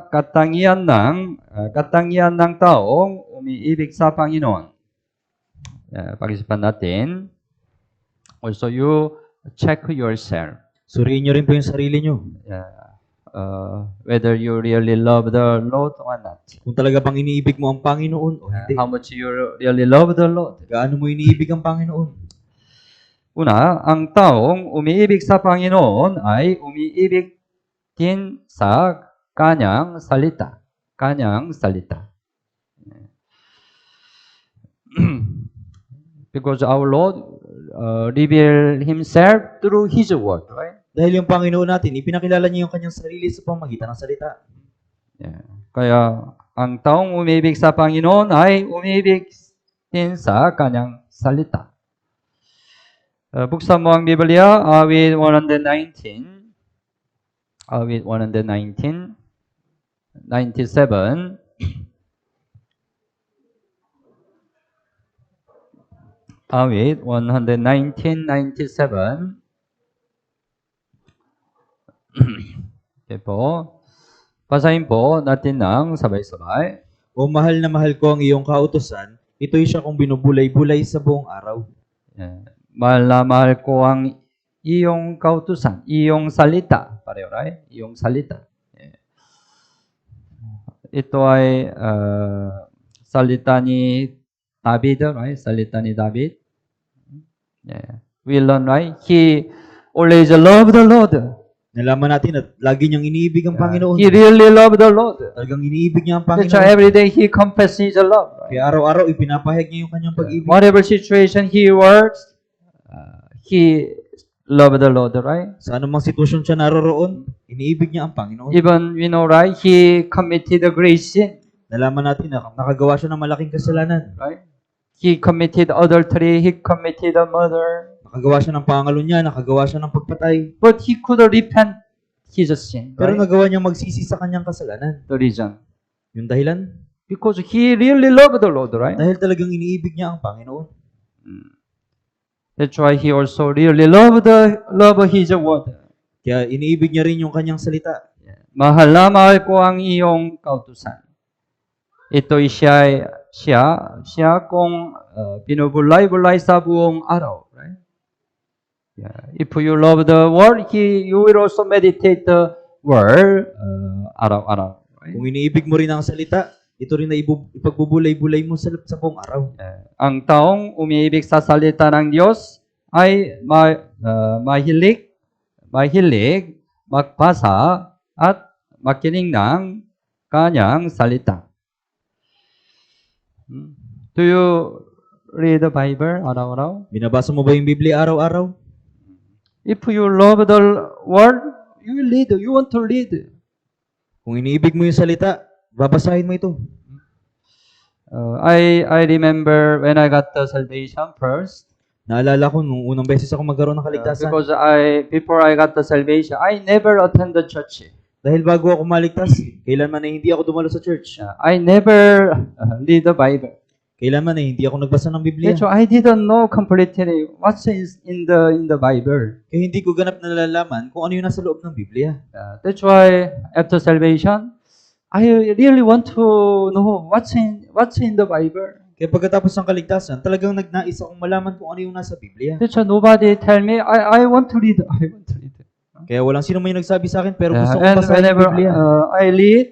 Speaker 1: katangian ng taong umiibig sa Panginoon. Pag-isipan natin. Also, you check yourself.
Speaker 2: Suriin nyo rin po yung sarili nyo.
Speaker 1: Whether you really love the Lord or not.
Speaker 2: Kung talaga bang iniibig mo ang Panginoon o hindi.
Speaker 1: How much you really love the Lord.
Speaker 2: Gaano mo iniibig ang Panginoon?
Speaker 1: Una, ang taong umiibig sa Panginoon ay umiibig din sa kanyang salita. Kanyang salita. Because our Lord revealed Himself through His word, right?
Speaker 2: Dahil yung Panginoon natin, ipinakilala niya yung kanyang sarili sa pamagitan ng salita.
Speaker 1: Yeah. Kaya, ang taong umibig sa Panginoon ay umibig din sa kanyang salita. Buksan mo ang Biblia, awit 119. Awit 119. 97. Awit 119, 97. Okay po. Basahin po natin ng sabay-sabay.
Speaker 2: O mahal na mahal ko ang iyong kautusan, ito'y siya kong binubulay-bulay sa buong araw.
Speaker 1: Mahal na mahal ko ang iyong kautusan, iyong salita. Pareho, right? Iyong salita. Ito ay salita ni David, right? Salita ni David. We learn, right? He always loved the Lord.
Speaker 2: Nalaman natin at lagi niyang iniibig ang Panginoon.
Speaker 1: He really loved the Lord.
Speaker 2: Talagang iniibig niya ang
Speaker 1: That's why
Speaker 2: Panginoon.
Speaker 1: every day he confesses his love. Right?
Speaker 2: Kaya araw-araw ipinapahayag niya yung kanyang pag-ibig.
Speaker 1: Whatever situation he works, he loved the Lord, right?
Speaker 2: Sa anumang sitwasyon siya naroroon, iniibig niya ang Panginoon.
Speaker 1: Even, right, he committed a great sin,
Speaker 2: Nalaman natin na nakagawa siya ng malaking kasalanan.
Speaker 1: right? He committed adultery, he committed a murder,
Speaker 2: Nakagawa siya ng pangalo niya, nakagawa siya ng pagpatay.
Speaker 1: but he could repent his sin,
Speaker 2: Pero
Speaker 1: right?
Speaker 2: nagawa niya magsisi sa kanyang kasalanan.
Speaker 1: The reason.
Speaker 2: Yung dahilan,
Speaker 1: Because he really loved the Lord, right?
Speaker 2: dahil talagang iniibig niya ang Panginoon.
Speaker 1: That's why he also really loved his word.
Speaker 2: Kaya iniibig niya rin yung kanyang salita.
Speaker 1: Mahal na mahal ko ang iyong kautusan. Ito'y siya kung binubulay-bulay sa buong araw. Right? If you love the word, you will also meditate the word araw-araw. Right?
Speaker 2: Kung iniibig mo rin ang salita, ito rin na ipagbubulay-bulay mo sa buong araw.
Speaker 1: Ang taong umiibig sa salita ng Diyos ay mahilig magbasa at makinig ng kanyang salita. Do you read the Bible araw-araw?
Speaker 2: Binabasa mo ba yung Biblia araw-araw?
Speaker 1: If you love the word, you will read. You want to read.
Speaker 2: Kung iniibig mo yung salita, babasahin mo ito.
Speaker 1: I remember when I got the salvation first.
Speaker 2: Naalala ko nung unang beses ako magkaroon ng kaligtasan.
Speaker 1: Because before I got the salvation, I never attended church.
Speaker 2: Dahil bago ako maligtas, kailanman ay hindi ako dumalo sa church.
Speaker 1: I never read the Bible.
Speaker 2: Kailanman ay hindi ako nagbasa ng Biblia.
Speaker 1: So I didn't know completely what's in the Bible.
Speaker 2: Kaya hindi ko ganap na nalalaman kung ano yung nasa loob ng Biblia.
Speaker 1: That's why after salvation, I really want to know what's in the Bible.
Speaker 2: Kaya pagkatapos ng kaligtasan, talagang nagnais akong malaman kung ano yung nasa Biblia.
Speaker 1: That's why nobody tell me I want to read. I want to read.
Speaker 2: Kaya walang sino may nagsabi sa akin, pero gusto kong
Speaker 1: And
Speaker 2: basahin
Speaker 1: whenever
Speaker 2: yung Biblia.
Speaker 1: I read,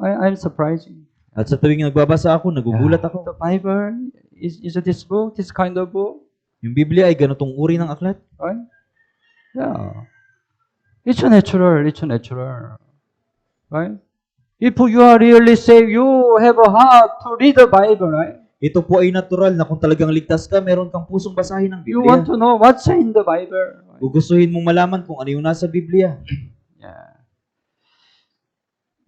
Speaker 1: I'm surprised.
Speaker 2: At sa tuwing nagbabasa ako, nagugulat ako.
Speaker 1: The Bible is this book, this kind of book,
Speaker 2: Yung Biblia ay ganitong uri ng aklat.
Speaker 1: right? Yeah. It's natural. It's natural, right? If you are really saved, you have a heart to read the Bible, right?
Speaker 2: Ito po ay natural na kung talagang ligtas ka, meron kang pusong basahin ng
Speaker 1: You want
Speaker 2: Biblia.
Speaker 1: to know what's in the Bible. Right?
Speaker 2: Gugustuhin mong malaman kung ano yung nasa Biblia.
Speaker 1: Yeah.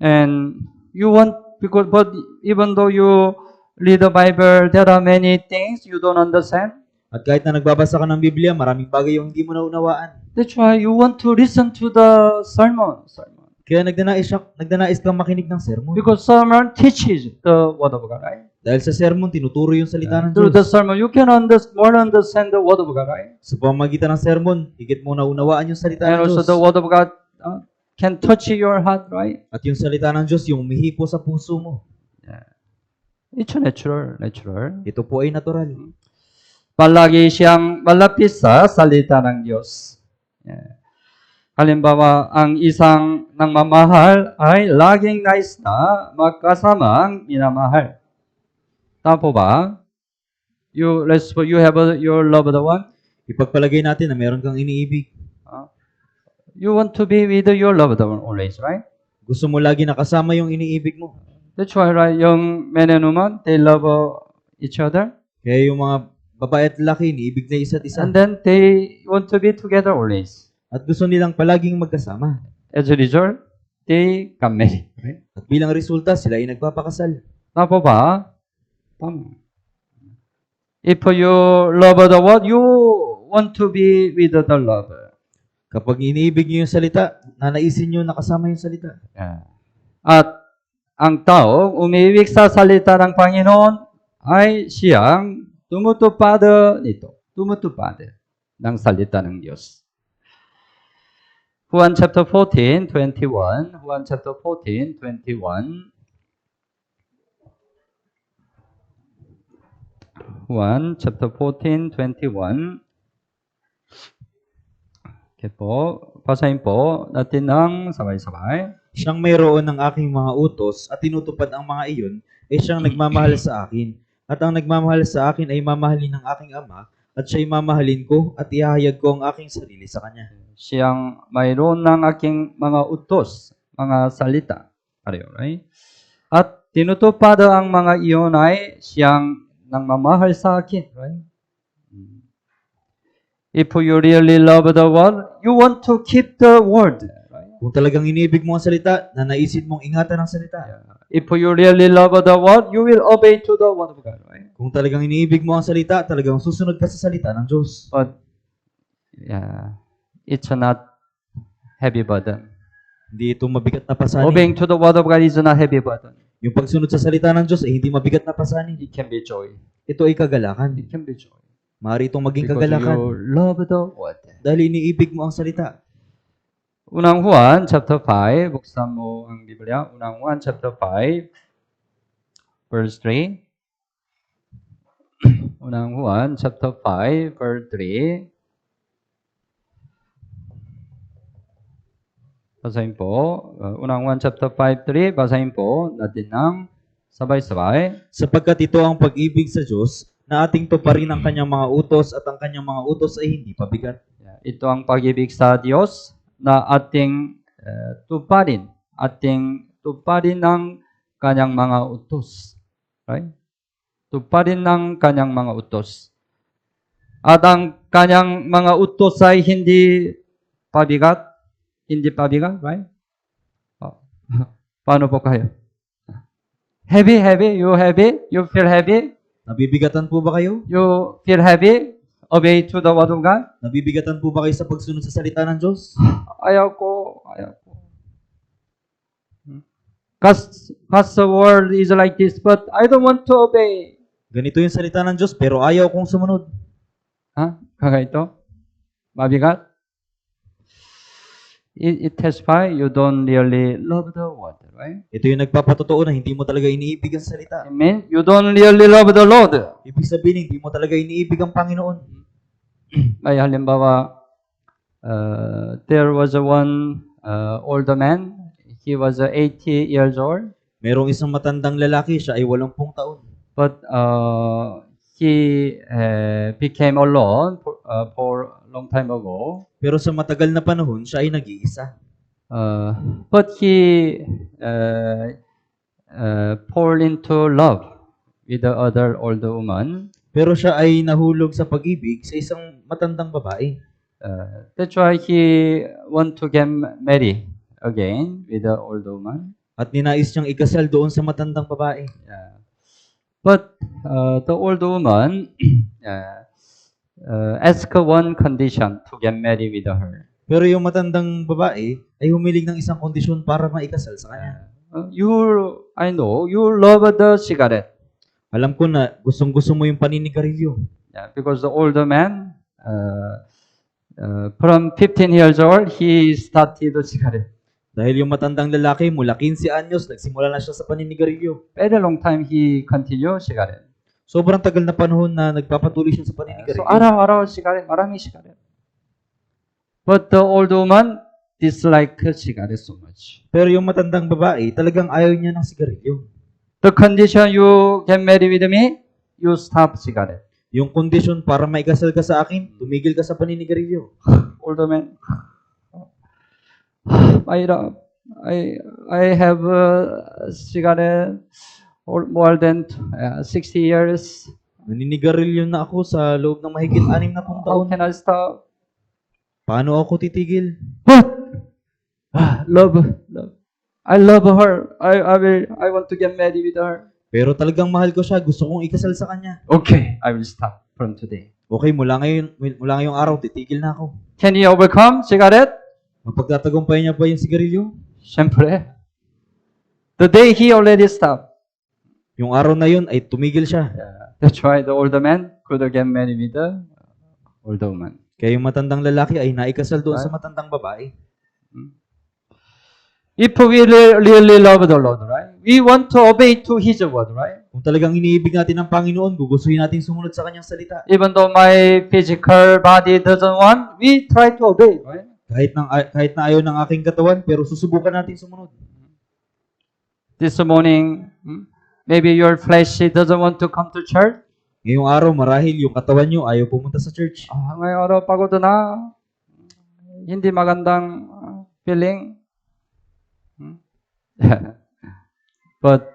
Speaker 1: And you want, but even though you read the Bible, there are many things you don't understand.
Speaker 2: At kahit na nagbabasa ka ng Biblia, maraming bagay yung hindi mo naunawaan.
Speaker 1: That's why you want to listen to the sermon.
Speaker 2: Kaya nagdanais kang makinig ng sermon.
Speaker 1: Because sermon teaches the word of God, right?
Speaker 2: Dahil sa sermon, tinuturo yung salita ng
Speaker 1: Through the
Speaker 2: Diyos.
Speaker 1: sermon, you can more understand the word of God, right?
Speaker 2: Sa pamamagitan ng sermon, higit mo naunawaan yung salita
Speaker 1: And
Speaker 2: ng
Speaker 1: also
Speaker 2: Diyos.
Speaker 1: the word of God can touch your heart, right?
Speaker 2: At yung salita ng Diyos, yung umihipo sa puso mo.
Speaker 1: It's natural.
Speaker 2: Ito po ay natural.
Speaker 1: Palagi siyang malapit sa salita ng Diyos. Yeah. Halimbawa, ang isang nangmamahal ay laging nais na magkasamang minamahal. Tama po ba? You have your loved one.
Speaker 2: Ipagpalagay natin na meron kang iniibig.
Speaker 1: You want to be with your loved one always, right?
Speaker 2: Gusto mo lagi nakasama yung iniibig mo.
Speaker 1: That's why, right, young men and women, they love each other.
Speaker 2: Kaya yung mga babae at lalaki, iniibig na isa't isa.
Speaker 1: And then they want to be together always.
Speaker 2: At gusto nilang palaging magkasama.
Speaker 1: As a result, they come married. Right?
Speaker 2: At bilang resulta, sila ay nagpapakasal.
Speaker 1: Tama po ba? Tama. If you love the word, you want to be with the lover.
Speaker 2: Kapag iniibig niyo yung salita, nanaisin niyo nakasama yung salita.
Speaker 1: Yeah. At ang tao umiibig sa salita ng Panginoon ay siyang tumutupad ng salita ng Diyos. Juan chapter 14:21. Juan chapter 14:21. Juan chapter 14:21. Okay po. Basahin po natin ng sabay-sabay.
Speaker 2: Siyang mayroon ng aking mga utos at tinutupad ang mga iyon, ay siyang nagmamahal sa akin. At ang nagmamahal sa akin ay mamahalin ng aking Ama, at siya'y mamahalin ko at ihahayag ko ang aking sarili sa kanya.
Speaker 1: Siyang mayroon ng aking mga utos, mga salita. Right? At tinutupad ang mga iyon ay siyang nangmamahal sa akin. Right? If you really love the word, you want to keep the word. Right?
Speaker 2: Kung talagang iniibig mo ang salita, nanaisin mong ingatan ang salita.
Speaker 1: If you really love the word, you will obey to the word of God. Right?
Speaker 2: Kung talagang iniibig mo ang salita, talagang susunod ka sa salita ng Diyos.
Speaker 1: But it's not heavy burden.
Speaker 2: Hindi ito mabigat na pasanin.
Speaker 1: Obeying to the word of God is not heavy burden.
Speaker 2: Yung pagsunod sa salita ng Diyos ay hindi mabigat na pasanin.
Speaker 1: It can be joy.
Speaker 2: Ito ay kagalakan.
Speaker 1: It can be joy.
Speaker 2: Maaari itong maging
Speaker 1: Because
Speaker 2: kagalakan.
Speaker 1: you love the word.
Speaker 2: Dahil iniibig mo ang salita.
Speaker 1: Unang Juan chapter 5, buksan mo ang Biblia. Unang Juan chapter 5, verse 3. Unang Juan chapter 5, verse 3. Basahin po. Unang Juan chapter 5, 3. Basahin po natin ng sabay-sabay.
Speaker 2: Sapagkat ito ang pag-ibig sa Diyos, na ating tuparin ang kanyang mga utos at ang kanyang mga utos ay hindi pabigat.
Speaker 1: Ito ang pag-ibig sa Diyos na ating tuparin ng kanyang mga utos. Right? tuparin ng kanyang mga utos. At ang kanyang mga utos ay hindi pabigat, right? Oh. Paano po kayo? Heavy? You heavy? You feel heavy?
Speaker 2: Nabibigatan po ba kayo?
Speaker 1: You feel heavy? Obey to the word of God?
Speaker 2: Nabibigatan po ba kayo sa pagsunod sa salita ng Diyos?
Speaker 1: Ayaw ko. God's word is like this, but I don't want to obey.
Speaker 2: Ganito yung salita ng Diyos, pero ayaw kong sumunod.
Speaker 1: Ha? Kaya ito? Mabigat? It testifies you don't really love the word, right?
Speaker 2: Ito yung nagpapatotoo na hindi mo talaga iniibig ang salita.
Speaker 1: It means you don't really love the Lord.
Speaker 2: Ibig sabihin, hindi mo talaga iniibig ang Panginoon.
Speaker 1: May halimbawa, there was one older man. He was 80 years old.
Speaker 2: Merong isang matandang lalaki, siya ay 80 taon.
Speaker 1: But he became alone for a long time ago.
Speaker 2: Pero sa matagal na panahon, siya ay nag-iisa.
Speaker 1: But he fall into love with the other older woman.
Speaker 2: Pero siya ay nahulog sa pag-ibig sa isang matandang babae.
Speaker 1: That's why he want to get married again with the older woman.
Speaker 2: At ninais niyang ikasal doon sa matandang babae.
Speaker 1: But the older woman asked one condition to get married with her.
Speaker 2: Pero yung matandang babae ay humiling ng isang kondisyon para maikasal sa kanya.
Speaker 1: I know you love the cigarette.
Speaker 2: Alam ko na gustong-gusto mo yung paninigarilyo.
Speaker 1: Because the older man, from 15 years old, he started the cigarette.
Speaker 2: Dahil yung matandang lalaki mula 15 anyos, nagsimula na siya sa paninigarilyo.
Speaker 1: Very long time he continued cigarette.
Speaker 2: Sobrang tagal na panahon na nagpapatuloy siya sa
Speaker 1: So
Speaker 2: paninigarilyo.
Speaker 1: araw-araw cigarette, marami cigarette. But the old woman disliked cigarette so much.
Speaker 2: Pero yung matandang babae, talagang ayaw niya ng sigarilyo.
Speaker 1: The condition you get married with me, you stop cigarette.
Speaker 2: Yung kondisyon para maikasal ka sa akin, tumigil ka sa paninigarilyo.
Speaker 1: Older man, I have cigarette more than 60 years.
Speaker 2: Naninigarilyo na ako sa loob ng mahigit 60
Speaker 1: How
Speaker 2: taon.
Speaker 1: can I stop?
Speaker 2: Paano ako titigil?
Speaker 1: But love. I love her. I want to get married with her.
Speaker 2: Pero talagang mahal ko siya, gusto kong ikasal sa kanya.
Speaker 1: Okay, I will stop from today.
Speaker 2: Okay, mula ngayong araw, titigil na ako.
Speaker 1: Can he overcome cigarette?
Speaker 2: Mapagtatagumpay niya ba yung sigarilyo?
Speaker 1: Siyempre. The day he already stopped.
Speaker 2: Yung araw na yun ay tumigil siya.
Speaker 1: That's why the older man could get married with the older woman.
Speaker 2: Kaya yung matandang lalaki ay naikasal doon sa matandang babae.
Speaker 1: If we really love the Lord, right? We want to obey to His word, right?
Speaker 2: Kung talagang iniibig natin ang Panginoon, gugustuhin natin sumunod sa kanyang salita.
Speaker 1: Even though my physical body doesn't want, we try to obey, right?
Speaker 2: Kahit na ayaw ng aking katawan, pero susubukan natin sumunod.
Speaker 1: This morning, maybe your flesh doesn't want to come to church.
Speaker 2: Ngayong araw, marahil yung katawan nyo ayaw pumunta sa church.
Speaker 1: Ngayong araw, pagod na. Hindi magandang feeling. But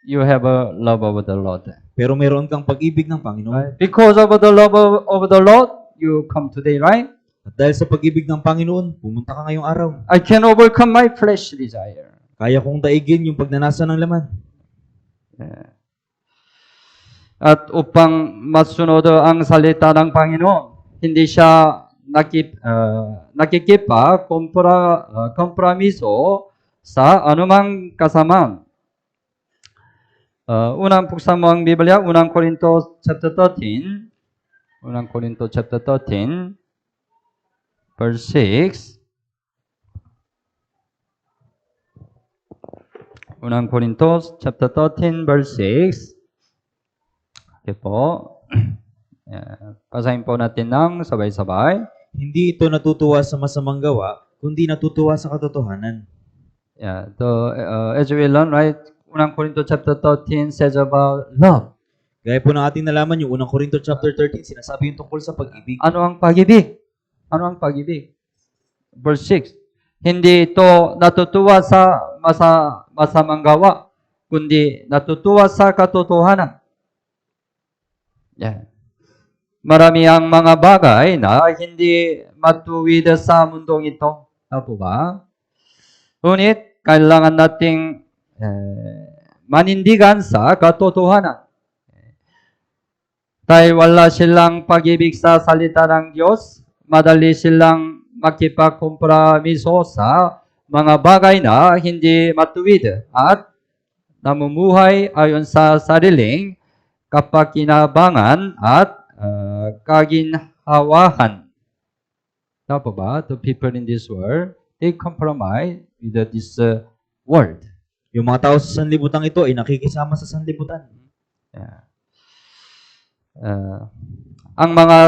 Speaker 1: you have a love of the Lord.
Speaker 2: Pero meron kang pag-ibig ng Panginoon.
Speaker 1: Right? Because of the love of the Lord, you come today, right?
Speaker 2: At dahil sa pag-ibig ng Panginoon, pumunta ka ngayong araw.
Speaker 1: I can overcome my flesh desire.
Speaker 2: Kaya kong daigin yung pagnanasa ng laman.
Speaker 1: At upang masunod ang salita ng Panginoon, hindi siya nakikipa kompromiso sa anumang kasamaan. Unang buksan mo ang Biblia, Unang Korinto chapter 13. Unang Korinto chapter 13, verse 6. Unang Korinto chapter 13, verse 6. Okay po. Basahin po natin ng sabay-sabay.
Speaker 2: Hindi ito natutuwa sa masamang gawa, kundi natutuwa sa katotohanan.
Speaker 1: As we learn, right, Unang Korinto chapter 13 says about love.
Speaker 2: Gaya po ng ating nalaman, yung Unang Korinto chapter 13, sinasabi yung tungkol sa pag-ibig.
Speaker 1: Ano ang pag-ibig? Ano ang pag-ibig? Verse 6. Hindi ito natutuwa sa masamang gawa, kundi natutuwa sa katotohanan. Yeah. Marami ang mga bagay na hindi matuwid sa mundong ito. Opo ba? Ngunit kailangan nating manindigan sa katotohanan. Dahil wala silang pag-ibig sa salita ng Diyos, madali silang makipagkompromiso sa mga bagay na hindi matuwid at namumuhay ayon sa sariling kapakinabangan at kaginhawahan. Tama ba? The people in this world, they compromise with this world.
Speaker 2: Yung mga tao sa sanlibutan ito ay nakikisama sa sanlibutan.
Speaker 1: Yeah. Ang mga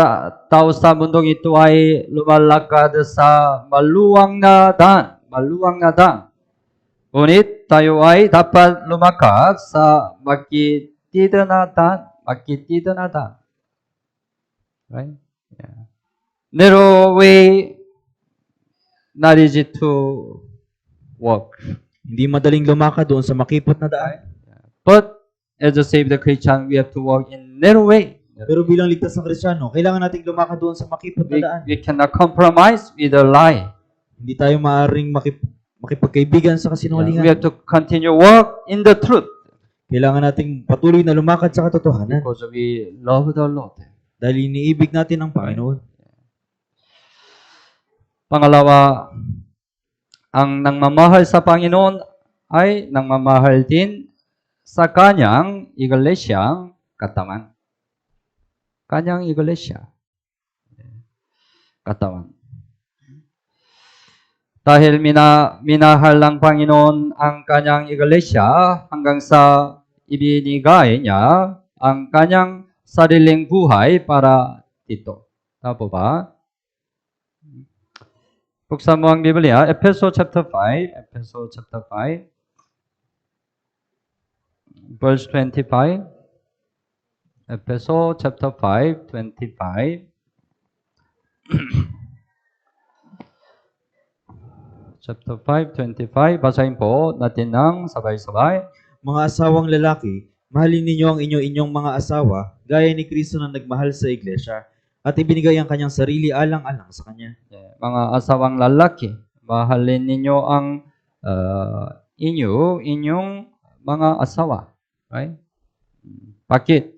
Speaker 1: tao sa mundong ito ay lumalakad sa maluwang na daan. Maluwang na daan. Ngunit tayo ay dapat lumakad sa makitid na daan. Makitid na daan. Right? Yeah. Narrow way, not easy to walk.
Speaker 2: Hindi madaling lumakad doon sa makipot na daan.
Speaker 1: But as a saved Christian, we have to walk in narrow way.
Speaker 2: Pero bilang ligtas na Kristiyano, kailangan nating lumakad doon sa makipot na daan.
Speaker 1: We cannot compromise with a lie.
Speaker 2: Hindi tayo maaaring makipagkaibigan sa
Speaker 1: We
Speaker 2: kasinungalingan.
Speaker 1: have to continue walk in the truth
Speaker 2: Kailangan nating patuloy na lumakad sa katotohanan
Speaker 1: because we love the Lord.
Speaker 2: dahil iniibig natin ang Panginoon.
Speaker 1: Pangalawa, ang nangmamahal sa Panginoon ay nangmamahal din sa kanyang iglesyang katawan. Kanyang iglesia. Katawan. Dahil minahal ng Panginoon ang kanyang iglesia hanggang sa ibinigay niya ang kanyang sariling buhay para dito. Tama po ba? Buksan mo ang Biblia, Efeso chapter 5, Efeso chapter 5, verse 25. Efeso chapter 5, 25. Chapter 5, 25. Basahin po natin ng sabay-sabay.
Speaker 2: Mga asawang lalaki, mahalin ninyo ang inyong mga asawa, gaya ni Kristo na nagmahal sa iglesia, at ibinigay ang kanyang sarili alang-alang sa kanya.
Speaker 1: Mga asawang lalaki, mahalin ninyo ang inyong mga asawa. Right? Bakit?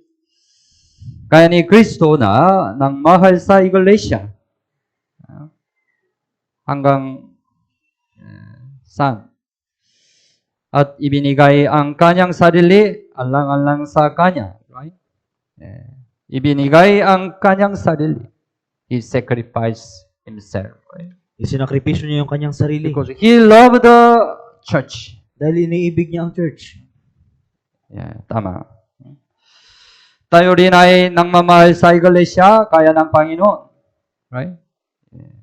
Speaker 1: Kaya ni Kristo na nang mahal sa iglesia hanggang saan? At ibinigay ang kanyang sarili alang-alang sa kanya. Right? Ibinigay ang kanyang sarili. He sacrificed himself. Right?
Speaker 2: Isinakripisyo niya yung kanyang sarili
Speaker 1: Because he loved the church.
Speaker 2: dahil iniibig niya ang church.
Speaker 1: Yeah, tama. Tayo rin ay nangmamahal sa iglesia kaya ng Panginoon. Right? Yeah.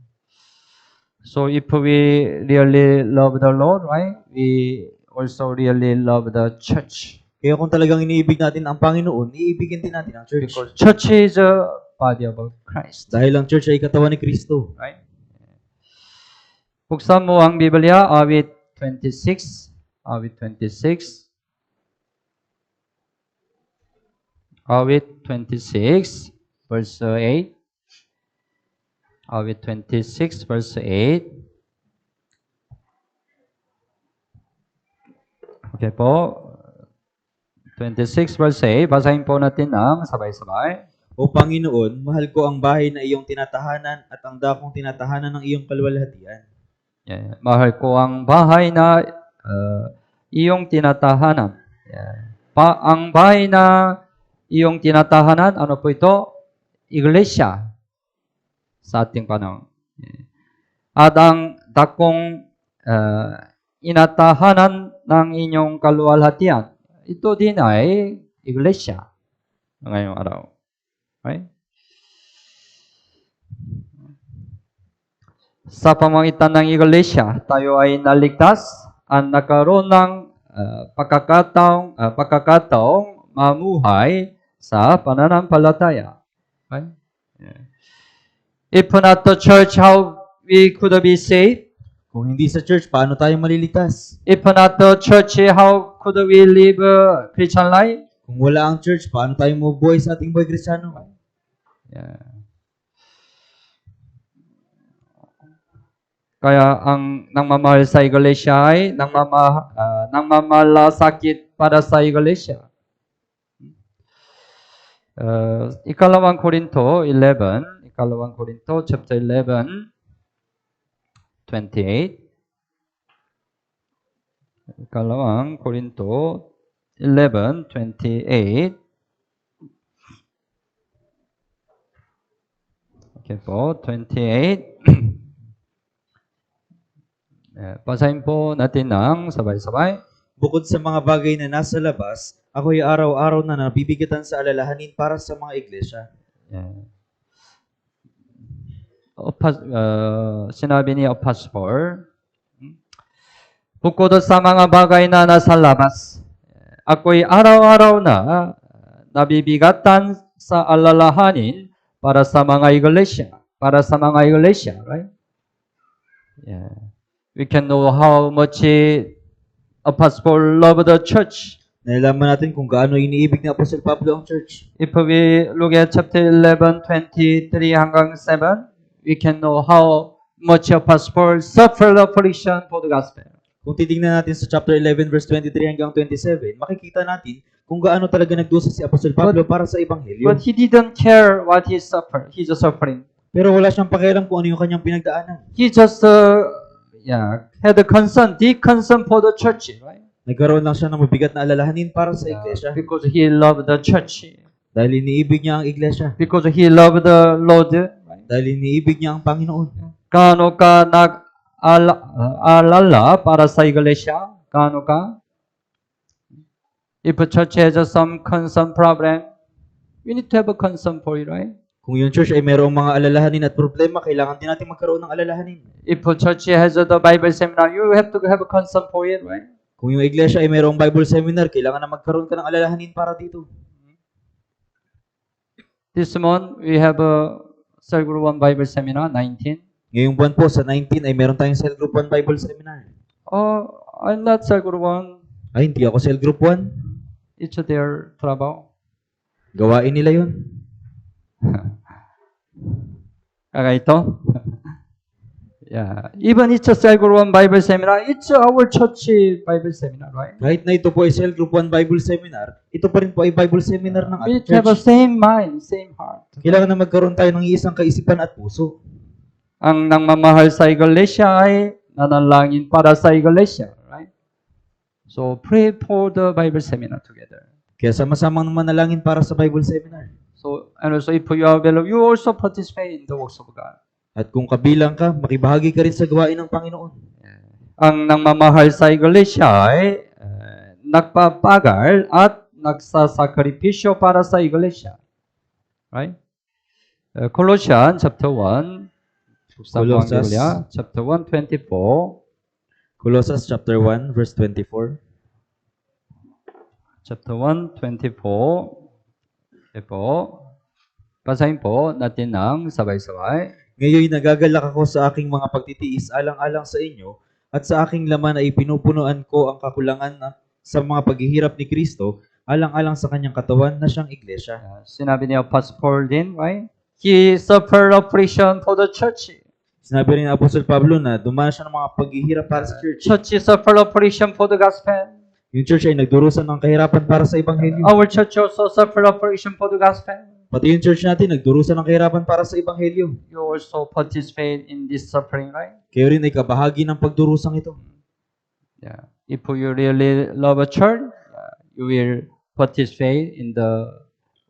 Speaker 1: So if we really love the Lord, right? We also really love the church.
Speaker 2: Kaya kung talagang iniibig natin ang Panginoon, iibigin din natin ang church.
Speaker 1: Because church is a body of Christ.
Speaker 2: Dahil ang church ay katawan ni Kristo.
Speaker 1: Right? Buksan mo ang Biblia, awit 26. Awit 26. Awit 26, verse 8. Awit 26, verse 8. Okay po. 26, verse 8. Basahin po natin ang sabay-sabay.
Speaker 2: O Panginoon, mahal ko ang bahay na iyong tinatahanan at ang dakong tinatahanan ng iyong kaluwalhatian.
Speaker 1: Yeah. Mahal ko ang bahay na iyong tinatahanan. Yeah. Ang bahay na iyong tinatahanan, ano po ito? Iglesia sa ating panahon. Yeah. At ang dakong inatahanan ng inyong kaluwalhatian, ito din ay iglesia ngayong araw. Right? Sa pamamagitan ng iglesia, tayo ay naligtas at nagkaroon ng pagkakataong mamuhay sa pananampalataya. Right? Yeah. If not the church, how we could be saved?
Speaker 2: Kung hindi sa church, paano tayo maliligtas?
Speaker 1: If not the church, how could we live a Christian life?
Speaker 2: Kung wala ang church, paano tayo mabubuhay sa ating buhay Kristiyano?
Speaker 1: Yeah. Kaya ang nangmamahal sa iglesia ay nangmamalasakit para sa iglesia. Ikalawang Korinto 11, Ikalawang Korinto chapter 11, 28. Ikalawang Korinto 11, 28. Okay po, 28. Basahin po natin ng sabay-sabay.
Speaker 2: Bukod sa mga bagay na nasa labas, ako'y araw-araw na nabibigatan sa alalahanin para sa mga iglesia.
Speaker 1: Sinabi ni Apostle Paul, bukod sa mga bagay na nasa labas, ako'y araw-araw na nabibigatan sa alalahanin para sa mga iglesia. Para sa mga iglesia, right? Yeah. We can know how much Apostle Paul loved the church.
Speaker 2: Nalalaman natin kung gaano iniibig ni Apostol Pablo ang church.
Speaker 1: If we look at chapter 11, 23 hanggang 7, we can know how much Apostle Paul suffered affliction for the gospel.
Speaker 2: Kung titingnan natin sa chapter 11 verse 23 hanggang 27, makikita natin kung gaano talaga nagdusa si Apostol Pablo para sa ebanghelyo.
Speaker 1: But he didn't care what he suffered. He's suffering.
Speaker 2: Pero wala siyang pakialam kung ano yung kanyang pinagdaanan.
Speaker 1: He just had a concern, deep concern for the church, right?
Speaker 2: Nagkaroon lang siya ng mabigat na alalahanin para sa iglesia.
Speaker 1: Because he loved the church.
Speaker 2: Dahil iniibig niya ang iglesia.
Speaker 1: Because he loved the Lord. Right?
Speaker 2: Dahil iniibig niya ang Panginoon.
Speaker 1: Gaano ka nag-alala para sa iglesia? Gaano ka? If a church has some concern problem, we need to have a concern for it, right?
Speaker 2: Kung yung church ay mayroong mga alalahanin at problema, kailangan din natin magkaroon ng alalahanin.
Speaker 1: If a church has the Bible seminar, you have to have a concern for it, right?
Speaker 2: Kung yung iglesia ay mayroong Bible seminar, kailangan na magkaroon ka ng alalahanin para dito.
Speaker 1: This month, we have a Cell Group 1 Bible Seminar, 19.
Speaker 2: Ngayong buwan po, sa 19, ay meron tayong Cell Group 1 Bible Seminar.
Speaker 1: Oh, I'm not Cell Group 1.
Speaker 2: Ay, hindi ako Cell Group 1.
Speaker 1: It's their trabaho.
Speaker 2: Gawain nila yun.
Speaker 1: Kaya ito? Yeah. Even it's a Cell Group 1 Bible Seminar, it's our church Bible Seminar, right?
Speaker 2: Kahit na ito po ay Cell Group 1 Bible Seminar, ito pa rin po ay Bible Seminar ng
Speaker 1: We
Speaker 2: ating
Speaker 1: have a
Speaker 2: church.
Speaker 1: same mind, same heart.
Speaker 2: Kailangan na magkaroon tayo ng isang kaisipan at puso.
Speaker 1: Ang nangmamahal sa iglesia ay nanalangin para sa iglesia, right? So pray for the Bible Seminar together.
Speaker 2: Kaya sama-samang manalangin para sa Bible Seminar.
Speaker 1: So, and also if you are available, you also participate in the works of God.
Speaker 2: At kung kabilang ka, makibahagi ka rin sa gawain ng Panginoon.
Speaker 1: Ang nangmamahal sa iglesia ay nagpapagal at nagsasakripisyo para sa iglesia. Right? Colossians chapter 1.
Speaker 2: Colossians.
Speaker 1: Chapter 1, 24.
Speaker 2: Colossians chapter 1, verse 24.
Speaker 1: Chapter 1, 24. Okay po. Basahin po natin ng sabay-sabay.
Speaker 2: Ngayon nagagalak ako sa aking mga pagtitiis alang-alang sa inyo at sa aking laman ay pinupunuan ko ang kakulangan sa mga paghihirap ni Kristo alang-alang sa kanyang katawan na siyang iglesia.
Speaker 1: Sinabi ni Apostle Paul din, right? He suffered affliction for the church.
Speaker 2: Sinabi rin ni Apostol Pablo na dumaan siya ng mga paghihirap para sa church.
Speaker 1: Church suffered affliction for the gospel.
Speaker 2: Yung church ay nagdurusan ng kahirapan para sa ebanghelyo.
Speaker 1: Our church also suffered affliction for the gospel.
Speaker 2: Pati yung church natin nagdurusan ng kahirapan para sa ebanghelyo.
Speaker 1: You also participate in this suffering, right?
Speaker 2: Kayo rin ay kabahagi ng pagdurusang ito.
Speaker 1: Yeah. If you really love a church, you will participate in the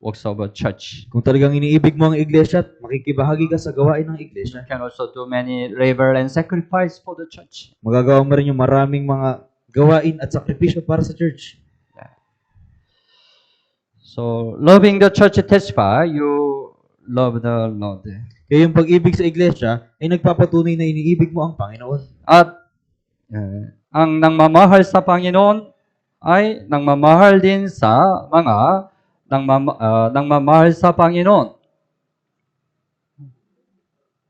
Speaker 1: works of a church.
Speaker 2: Kung talagang iniibig mo ang iglesia, makikibahagi ka sa gawain ng iglesia.
Speaker 1: You can also do many labor and sacrifice for the church.
Speaker 2: Magagawa mo rin yung maraming mga gawain at sakripisyo para sa church.
Speaker 1: So, loving the church testify, you love the Lord.
Speaker 2: Kaya yung pag-ibig sa iglesia ay nagpapatunay na iniibig mo ang Panginoon.
Speaker 1: At ang nangmamahal sa Panginoon ay nangmamahal din sa mga nangmamahal sa Panginoon.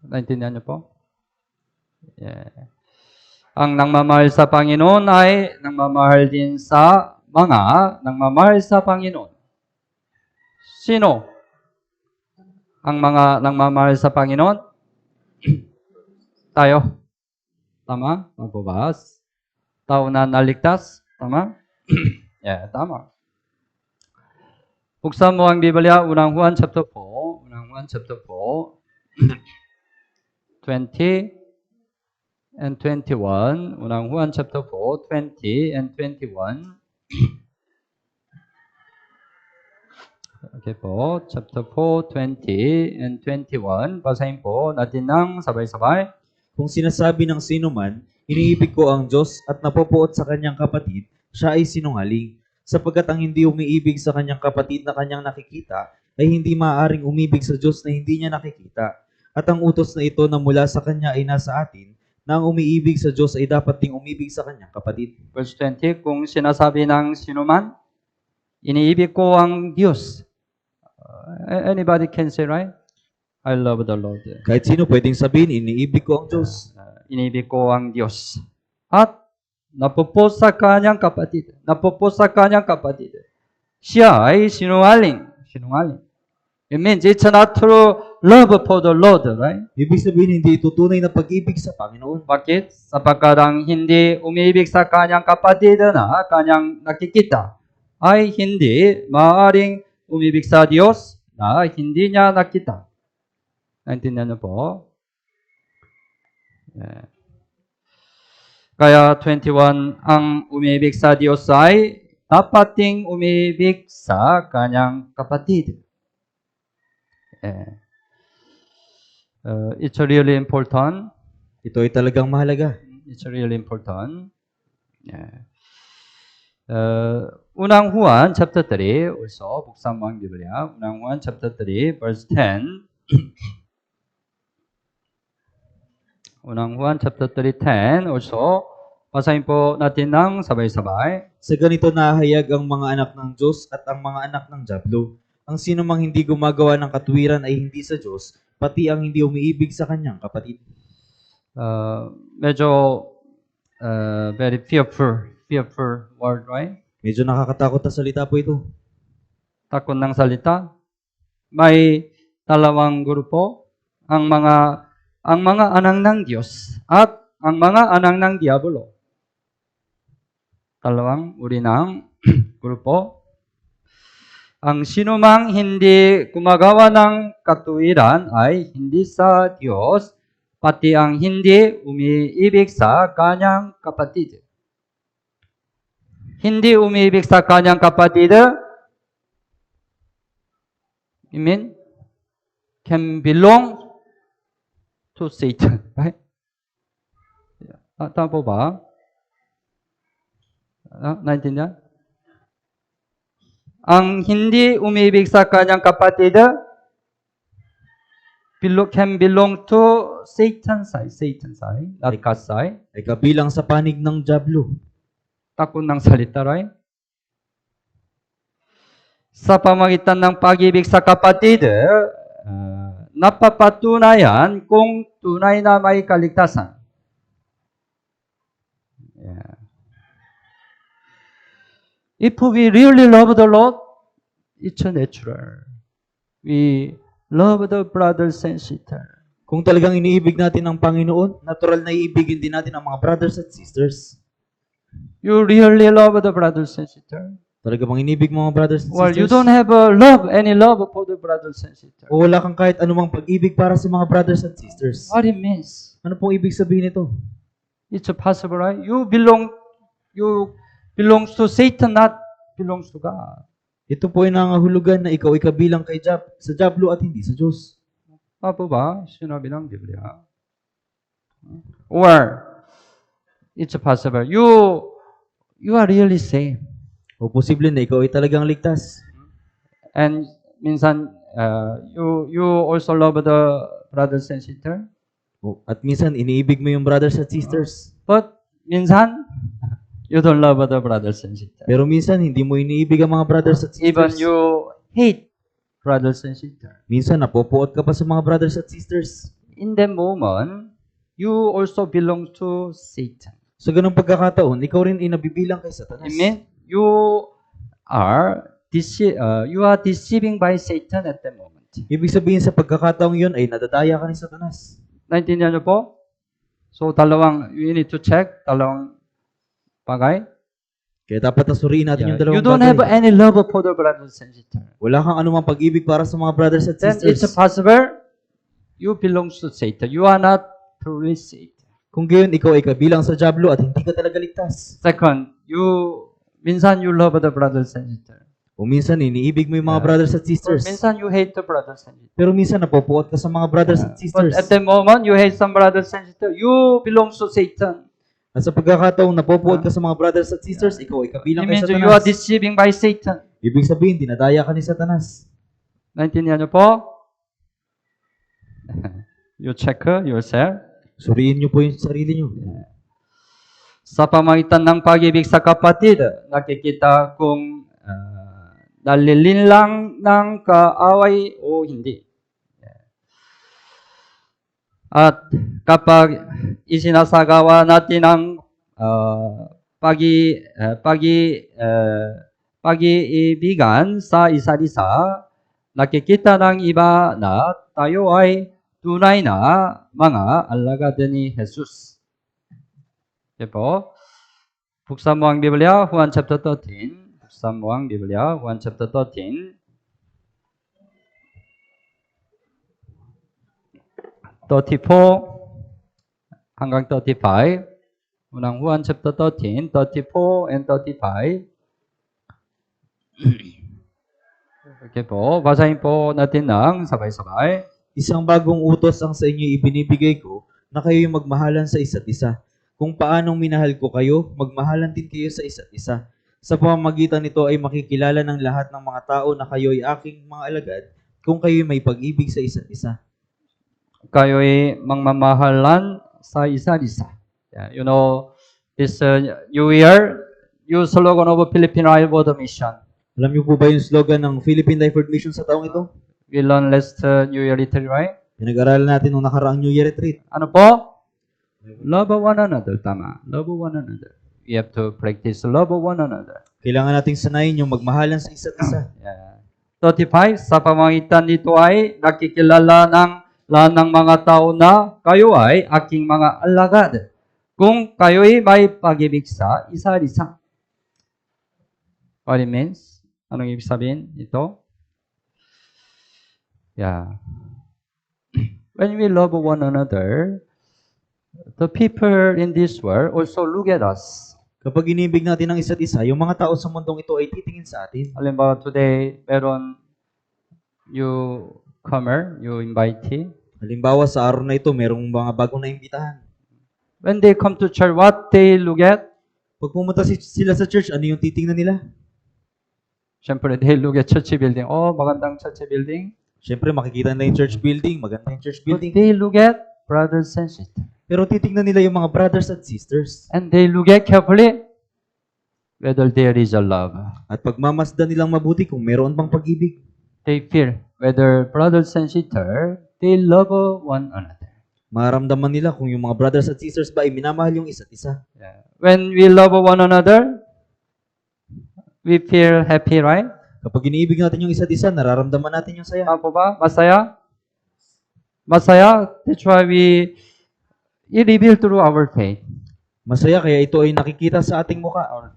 Speaker 1: Naintindihan niyo po? Yeah. Ang nangmamahal sa Panginoon ay nangmamahal din sa mga nangmamahal sa Panginoon. Sino ang mga nagmamahal sa Panginoon? Tayo. Tama? Tama po ba? Tao na naligtas? Tama? Yeah, tama. Buksan mo ang Biblia, unang Juan chapter 4. Unang Juan chapter 4. 20 and 21. Unang Juan chapter 4, 20 and 21. Okay po, chapter 4, 20 and 21. Basahin po natin ng sabay-sabay.
Speaker 2: Kung sinasabi ng sino man, iniibig ko ang Diyos at napopuot sa kanyang kapatid, siya ay sinungaling. Sapagkat ang hindi umiibig sa kanyang kapatid na kanyang nakikita, ay hindi maaaring umibig sa Diyos na hindi niya nakikita. At ang utos na ito na mula sa kanya ay nasa atin, na ang umiibig sa Diyos ay dapat ding umibig sa kanyang kapatid.
Speaker 1: Verse 20, kung sinasabi ng sinuman, iniibig ko ang Diyos. Anybody can say, right? I love the Lord.
Speaker 2: Kahit sino pwedeng sabihin, iniibig ko ang Diyos.
Speaker 1: Iniibig ko ang Diyos. At napupos sa kanyang kapatid. Napupos sa kanyang kapatid. Siya ay sinungaling. Sinungaling. It means it's not true love for the Lord, right?
Speaker 2: Ibig sabihin, hindi ito tunay na pag-ibig sa Panginoon.
Speaker 1: Bakit? Sapagkat ang hindi umiibig sa kanyang kapatid na kanyang nakikita ay hindi maaaring umibig sa Diyos na hindi niya nakita. Naintindihan niyo po? Yeah. Kaya 21, ang umibig sa Diyos ay dapat ding umibig sa kanyang kapatid. Yeah. It's really important.
Speaker 2: Ito ay talagang mahalaga.
Speaker 1: It's really important. Yeah. Unang Juan chapter 3 also, buksan mo ang Biblia. Unang Juan chapter 3 verse 10. Unang Juan chapter 3, 10 also, basahin po natin ng sabay-sabay.
Speaker 2: Sa ganito nahayag ang mga anak ng Diyos at ang mga anak ng Diablo. Ang sino mang hindi gumagawa ng katuwiran ay hindi sa Diyos, pati ang hindi umiibig sa kanyang kapatid.
Speaker 1: Medyo very fearful word, right?
Speaker 2: Medyo nakakatakot na salita po ito.
Speaker 1: Takot ng salita. May dalawang grupo, ang mga anak ng Diyos at ang mga anak ng Diablo. Dalawang uri ng grupo. Ang sinumang hindi gumagawa ng katuwiran ay hindi sa Diyos, pati ang hindi umiibig sa kanyang kapatid. Hindi umiibig sa kanyang kapatid, I mean, can belong to Satan, right? Tama po ba? Naintindihan? Ang hindi umibig sa kanyang kapatid can belong to Satan's side, not God's side.
Speaker 2: Ay kabilang sa panig ng Diablo.
Speaker 1: Takot ng salita, right? Sa pamagitan ng pag-ibig sa kapatid, napapatunayan kung tunay na may kaligtasan. Yeah. If we really love the Lord, it's natural. We love the brothers and sisters.
Speaker 2: Kung talagang iniibig natin ang Panginoon, natural na iibigin din natin ang mga brothers at sisters.
Speaker 1: You really love the brothers and sisters?
Speaker 2: Talaga bang inibig mo mga brothers and
Speaker 1: Well,
Speaker 2: sisters?
Speaker 1: you don't have any love for the brothers and sisters.
Speaker 2: O wala kang kahit anumang pag-ibig para sa mga brothers and sisters.
Speaker 1: What it means?
Speaker 2: Ano pong ibig sabihin nito?
Speaker 1: It's possible, right? You belongs to Satan, not belongs to God.
Speaker 2: Ito po ay nangahulugan na ikaw ay kabilang sa Diablo at hindi sa Diyos.
Speaker 1: Apo ba? Sinabi ng Biblia. Or, it's possible. You are really saved.
Speaker 2: O posible na ikaw ay talagang ligtas.
Speaker 1: And minsan, you also love the brothers and sisters.
Speaker 2: At minsan, iniibig mo yung brothers at sisters.
Speaker 1: But minsan, you don't love the brothers and sisters.
Speaker 2: Pero minsan, hindi mo iniibig ang mga brothers at sisters.
Speaker 1: Even you hate brothers and sisters.
Speaker 2: Minsan, napopuot ka pa sa mga brothers at sisters.
Speaker 1: In that moment, you also belong to Satan.
Speaker 2: Sa ganung pagkakataon, ikaw rin ay nabibilang kay Satanas.
Speaker 1: Amen? You are you are deceiving by Satan at that moment.
Speaker 2: Ibig sabihin sa pagkakataong yun ay nadadaya ka ni Satanas.
Speaker 1: Naintindihan niyo po? So, you need to check, dalawang bagay.
Speaker 2: Kaya dapat nasuriin natin yung
Speaker 1: You
Speaker 2: dalawang
Speaker 1: don't have
Speaker 2: bagay.
Speaker 1: any love for the brothers and sisters.
Speaker 2: Wala kang anumang pag-ibig para sa mga brothers at
Speaker 1: Then it's
Speaker 2: sisters.
Speaker 1: possible you belong to Satan. You are not truly saved.
Speaker 2: Kung gayon, ikaw ay kabilang sa dyablo at hindi ka talaga ligtas.
Speaker 1: Second, minsan you love the brothers and sisters.
Speaker 2: Kung minsan, iniibig mo yung mga brothers at sisters.
Speaker 1: Minsan you hate the brothers and sisters.
Speaker 2: Pero minsan, napopuot ka sa mga brothers at
Speaker 1: But
Speaker 2: sisters.
Speaker 1: at the moment you hate some brothers and sisters, you belong to Satan.
Speaker 2: At sa pagkakataong napopuot ka sa mga brothers at sisters, ikaw ay kabilang
Speaker 1: It
Speaker 2: kay
Speaker 1: means you are
Speaker 2: Satanas.
Speaker 1: deceiving by Satan.
Speaker 2: Ibig sabihin, dinadaya ka ni Satanas.
Speaker 1: Naintindihan niyo po? You check yourself.
Speaker 2: Suriin niyo po yung sarili niyo.
Speaker 1: Sa pamagitan ng pag-ibig sa kapatid, nakikita kung nalilinlang ng kaaway o hindi. At kapag isinasagawa natin ang pag-iibigan sa isa't isa, nakikita ng iba na tayo ay tunay na mga alagad ni Jesus. Okay po? Buksan mo ang Biblia, Juan chapter 13. Buksan mo ang Biblia, Juan chapter 13. 34 hanggang 35. Unang Juan chapter 13, 34 and 35. Okay po, basahin po natin ng sabay-sabay.
Speaker 2: Isang bagong utos ang sa inyo ibinibigay ko na kayo'y magmahalan sa isa't isa. Kung paanong minahal ko kayo, magmahalan din kayo sa isa't isa. Sa pamamagitan nito ay makikilala ng lahat ng mga tao na kayo'y aking mga alagad kung kayo'y may pag-ibig sa isa't isa.
Speaker 1: Kayo'y magmamahalan sa isa't isa. Yeah, you know, this New Year, yung slogan of Philippine Life World Mission.
Speaker 2: Alam niyo po ba yung slogan ng Philippine Life Word Mission sa taong ito?
Speaker 1: We learned last New Year retreat, right?
Speaker 2: Pinag-aralan natin nung nakaraang New Year retreat.
Speaker 1: Ano po? Love one another. Tama. Love one another. We have to practice love one another.
Speaker 2: Kailangan nating sanayin yung magmahalan sa isa't isa.
Speaker 1: Yeah. 35, sa pamagitan nito ay nakikilala ng lahat ng mga tao na kayo ay aking mga alagad. Kung kayo'y may pag-ibig sa isa't isa. What it means? Anong ibig sabihin ito? Yeah. When we love one another, the people in this world also look at us.
Speaker 2: Kapag inibig natin ang isa't isa, yung mga tao sa mundong ito ay titingin sa atin.
Speaker 1: Halimbawa, today, meron newcomer, you invitee.
Speaker 2: Halimbawa, sa araw na ito, merong mga bagong naimbitahan.
Speaker 1: When they come to church, what they look at?
Speaker 2: Pag pumunta sila sa church, ano yung titingnan nila?
Speaker 1: Siyempre, they look at church building. Oh, magandang church building.
Speaker 2: Siyempre, makikita nila yung church building, maganda yung church
Speaker 1: But
Speaker 2: building.
Speaker 1: they look at brothers and sisters.
Speaker 2: Pero titingnan nila yung mga brothers at sisters.
Speaker 1: And they look at carefully whether there is a love.
Speaker 2: At pagmamasdan nilang mabuti kung meron bang pag-ibig.
Speaker 1: They feel whether brothers and sisters, they love one another.
Speaker 2: Maramdaman nila kung yung mga brothers at sisters ba ay minamahal yung isa't isa.
Speaker 1: Yeah. When we love one another, we feel happy, right?
Speaker 2: Kapag iniibig natin yung isa't isa, nararamdaman natin yung saya.
Speaker 1: Tama po ba? Masaya? Masaya? That's why it reveal through our faith.
Speaker 2: Masaya kaya ito ay nakikita sa ating mukha.
Speaker 1: Our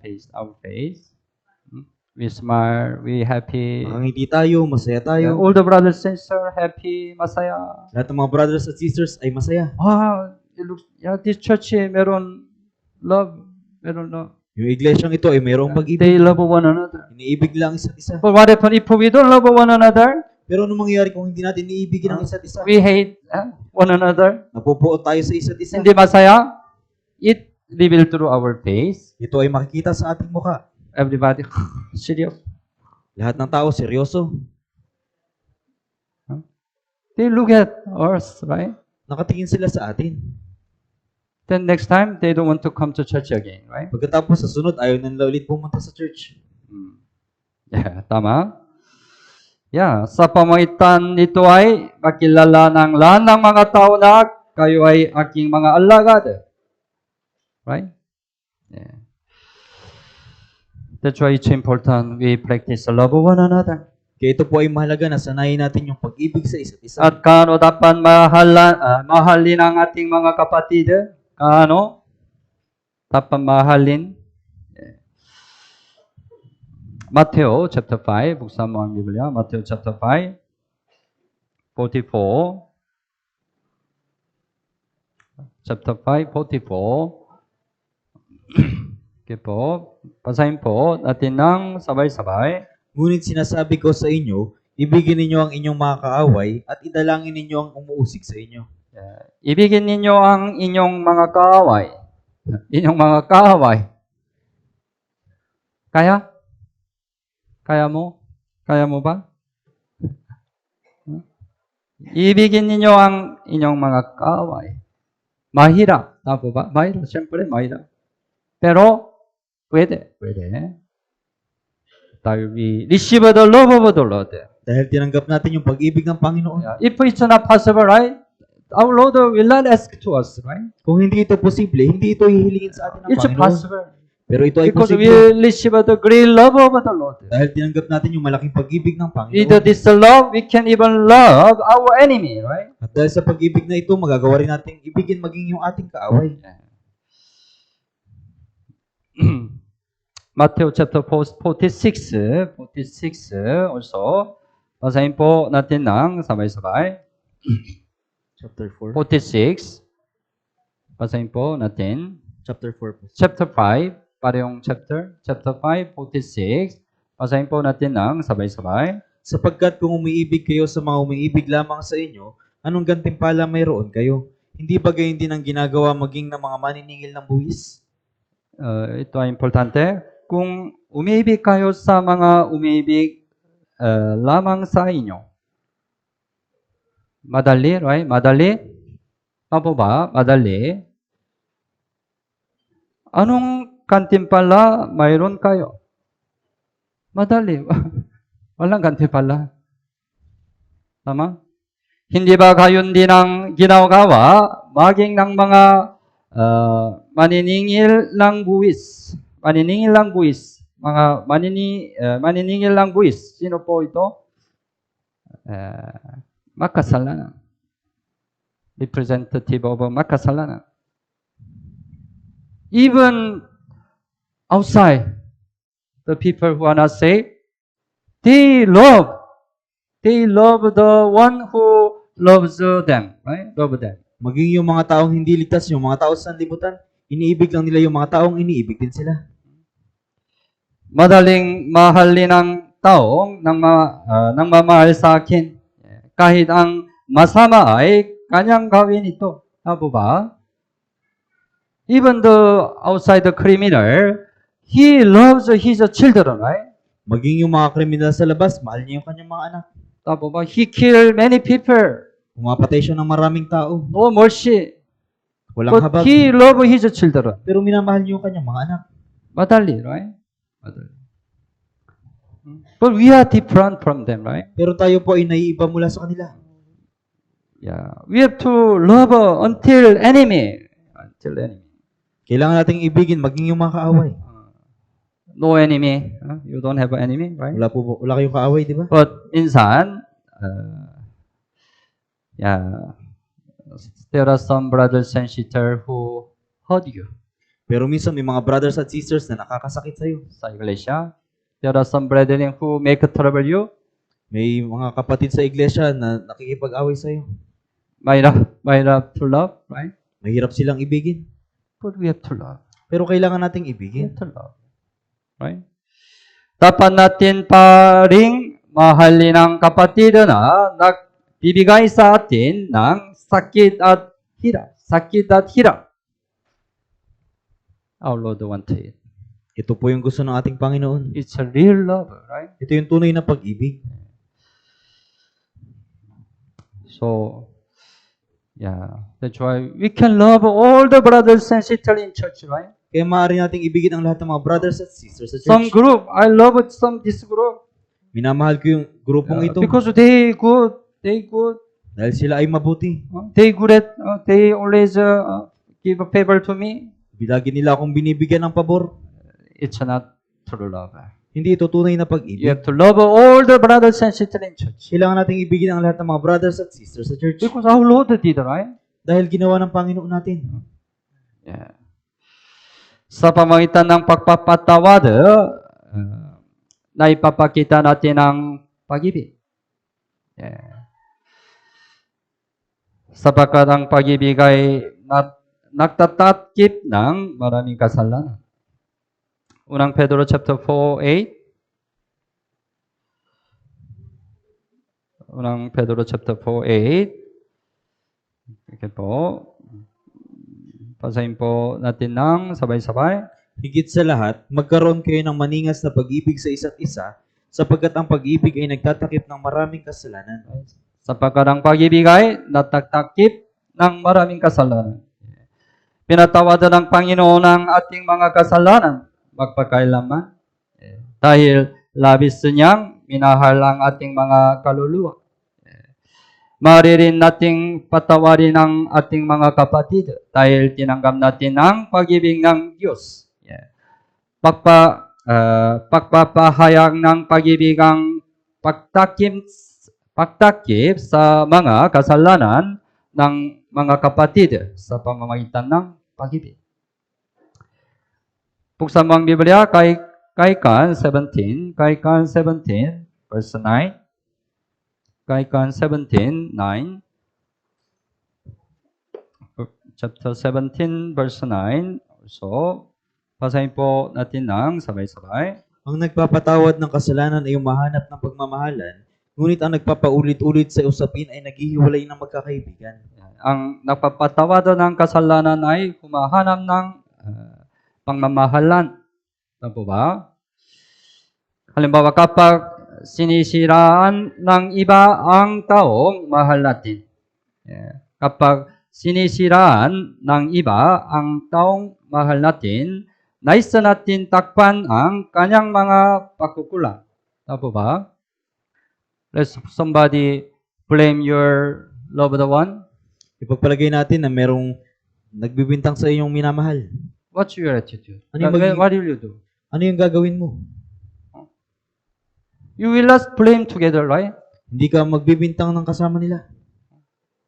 Speaker 1: face. We smile, we happy.
Speaker 2: Nakangiti tayo, masaya tayo.
Speaker 1: All the brothers and sisters happy, masaya.
Speaker 2: Lahat ng mga brothers at sisters ay masaya.
Speaker 1: It looks, this church meron love, meron love.
Speaker 2: Yung iglesyang ito ay mayroong pag-ibig.
Speaker 1: They love one another.
Speaker 2: Iniibig lang isa't isa.
Speaker 1: But what happens if we don't love one another?
Speaker 2: Pero ano mangyayari kung hindi natin iniibigin ang isa't isa?
Speaker 1: We hate one another.
Speaker 2: Napupuot tayo sa isa't isa.
Speaker 1: Hindi masaya? It reveal through our face.
Speaker 2: Ito ay makikita sa ating mukha.
Speaker 1: Everybody, serious.
Speaker 2: Lahat ng tao seryoso.
Speaker 1: They look at us, right?
Speaker 2: Nakatingin sila sa atin.
Speaker 1: Then next time, they don't want to come to church again, right?
Speaker 2: Pagkatapos sa sunod, ayaw na nila ulit pumunta sa church.
Speaker 1: Yeah, tama. Yeah, sa pamagitan nito ay makilala ng lahat ng mga tao na kayo ay aking mga alagad. Right? Yeah. That's why it's important we practice love one another.
Speaker 2: Kaya ito po ay mahalaga na sanayin natin yung pag-ibig sa isa't isa.
Speaker 1: At kaano dapat mahalin ang ating mga kapatid? Kaano? Dapat mahalin? Matthew chapter 5, buksan mo ang Biblia. Matthew chapter 5, 44. Chapter 5, 44. Okay po. Basahin po natin ng sabay-sabay.
Speaker 2: Ngunit sinasabi ko sa inyo, ibigin ninyo ang inyong mga kaaway at idalangin ninyo ang umuusig sa inyo.
Speaker 1: Ibigin ninyo ang inyong mga kaaway. Inyong mga kaaway. Kaya? Kaya mo? Kaya mo ba? Ibigin ninyo ang inyong mga kaaway. Mahirap. Tama ba? Mahirap. Siyempre, mahirap. Pero, pwede. Pwede. Dahil we receive the love of the Lord.
Speaker 2: Dahil tinanggap natin yung pag-ibig ng Panginoon.
Speaker 1: If it's not possible, right? Our Lord will not ask to us, right?
Speaker 2: Kung hindi ito posible, hindi ito hihilingin sa atin ng
Speaker 1: It's
Speaker 2: Panginoon.
Speaker 1: possible.
Speaker 2: Pero ito ay
Speaker 1: Because we
Speaker 2: posible.
Speaker 1: receive the great love of the Lord.
Speaker 2: Dahil tinanggap natin yung malaking pag-ibig ng
Speaker 1: With
Speaker 2: Panginoon.
Speaker 1: this love, we can even love our enemy, right?
Speaker 2: At dahil sa pag-ibig na ito, magagawa rin natin ibigin maging yung ating kaaway.
Speaker 1: Matthew chapter 46 also. Basahin po natin ng sabay-sabay.
Speaker 2: Chapter 4.
Speaker 1: 46. Basahin po natin.
Speaker 2: Chapter 4 po.
Speaker 1: Chapter 5, parehong chapter. Chapter 5, 46. Basahin po natin ng sabay-sabay.
Speaker 2: Sapagkat kung umiibig kayo sa mga umiibig lamang sa inyo, anong gantimpala mayroon kayo? Hindi ba gayon din ang ginagawa maging ng mga maniningil ng buwis?
Speaker 1: Ito ay importante. Kung umiibig kayo sa mga umiibig lamang sa inyo. Madali, right? Madali? Ano ba? Madali? Anong gantimpala mayroon kayo? Madali. Walang gantimpala. Tama? Hindi ba gayon din ang ginagawa maging ng mga maniningil ng buwis? Maniningil ng buwis. Mga maniningil ng buwis. Sino po ito? Makasalanan. Representative of makasalanan. Even outside, the people who are not saved, they love the one who loves them, right? Love them.
Speaker 2: Maging yung mga taong hindi ligtas, yung mga tao sa sanlibutan, iniibig lang nila yung mga taong iniibig din sila.
Speaker 1: Madaling mahalin ng taong nang mamahal sa akin. Kahit ang masama ay kanyang gawin ito. Tama ba? Even the outside the criminal, he loves his children, right?
Speaker 2: Maging yung mga kriminal sa labas, mahal niya yung kanyang mga anak.
Speaker 1: Tama ba? He killed many people.
Speaker 2: Pumapatay siya ng maraming tao.
Speaker 1: No mercy.
Speaker 2: Walang
Speaker 1: But
Speaker 2: habag.
Speaker 1: he loved his children.
Speaker 2: Pero minamahal niyo yung kanyang mga anak.
Speaker 1: Madali, right? Madali. But we are different from them, right?
Speaker 2: Pero tayo po ay naiiba mula sa kanila.
Speaker 1: Yeah. We have to love until enemy. Until enemy.
Speaker 2: Kailangan nating ibigin maging yung mga kaaway.
Speaker 1: No enemy. You don't have an enemy, right?
Speaker 2: Wala kayong kaaway, di ba?
Speaker 1: But minsan, there are some brothers and sisters who hurt you
Speaker 2: Pero minsan may mga brothers at sisters na nakakasakit sa'yo.
Speaker 1: sa iglesia. There are some brethren who make trouble you.
Speaker 2: May mga kapatid sa iglesia na nakikipag-away sa'yo.
Speaker 1: Mahirap to love, right?
Speaker 2: Mahirap silang ibigin.
Speaker 1: But we have to love.
Speaker 2: Pero kailangan nating
Speaker 1: We
Speaker 2: ibigin.
Speaker 1: have to love. Right? Dapat natin pa ring mahalin ang kapatid na nagbibigay sa atin ng sakit at hirap. Sakit at hirap. Our Lord wanted it.
Speaker 2: Ito po yung gusto ng ating Panginoon.
Speaker 1: It's a real love, right?
Speaker 2: Ito yung tunay na pag-ibig.
Speaker 1: So, that's why we can love all the brothers and sisters in church, right?
Speaker 2: Kaya maaari nating ibigin ang lahat ng mga brothers at sisters sa
Speaker 1: Some
Speaker 2: church.
Speaker 1: group, I love this group.
Speaker 2: Minamahal ko yung grupong ito.
Speaker 1: Because they good.
Speaker 2: Dahil sila ay mabuti.
Speaker 1: They good at, they always give a favor to me.
Speaker 2: Lagi nila akong binibigyan ng pabor.
Speaker 1: It's not true love.
Speaker 2: Hindi ito tunay na
Speaker 1: You
Speaker 2: pag-ibig.
Speaker 1: have to love all the brothers and sisters in church.
Speaker 2: Kailangan nating ibigin ang lahat ng mga brothers at sisters sa church.
Speaker 1: Because our Lord did, right?
Speaker 2: Dahil ginawa ng Panginoon natin.
Speaker 1: Yeah. Sa pamamagitan ng pagpapatawad, naipapakita natin ang pag-ibig. Yeah. Sapagkat ang pag-ibig ay nagtatakip ng maraming kasalanan. Unang Pedro chapter 4:8. Unang Pedro chapter 4:8. Okay po. Pasahin po natin ng sabay-sabay.
Speaker 2: Higit sa lahat, magkaroon kayo ng maningas na pag-ibig sa isa't isa, sapagkat ang pag-ibig ay nagtatakip ng maraming kasalanan.
Speaker 1: Sapagkat ang pag-ibig ay natatakip ng maraming kasalanan. Pinatawadan ng Panginoon ang ating mga kasalanan magpakailanman. Dahil labis niyang minahal ang ating mga kaluluwa. Maaari rin nating patawarin ang ating mga kapatid dahil tinanggap natin ang pag-ibig ng Diyos. Pagpapahayag ng pag-ibig ang pagtakip sa mga kasalanan ng mga kapatid sa pamamagitan ng pag-ibig. Buksan mo ang Biblia kay Kan 17, verse 9. Kan 17, 9. Chapter 17, verse 9. So, basahin po natin ng sabay-sabay.
Speaker 2: Ang nagpapatawad ng kasalanan ay umahanap ng pagmamahalan, ngunit ang nagpapaulit-ulit sa usapin ay naghihiwalay ng magkakaibigan.
Speaker 1: Ang nagpapatawad ng kasalanan ay humahanap ng pangmamahalan. Tama po ba? Halimbawa, kapag sinisiraan ng iba ang taong mahal natin. Kapag sinisiraan ng iba ang taong mahal natin, nais natin takpan ang kanyang mga pagkukulang. Tama po ba? Let somebody blame your loved one.
Speaker 2: Ipagpalagay natin na merong nagbibintang sa iyong minamahal.
Speaker 1: What's your attitude?
Speaker 2: Ano yung
Speaker 1: What will you do?
Speaker 2: Ano yung gagawin mo?
Speaker 1: You will not blame together, right?
Speaker 2: Hindi ka magbibintang ng kasama nila.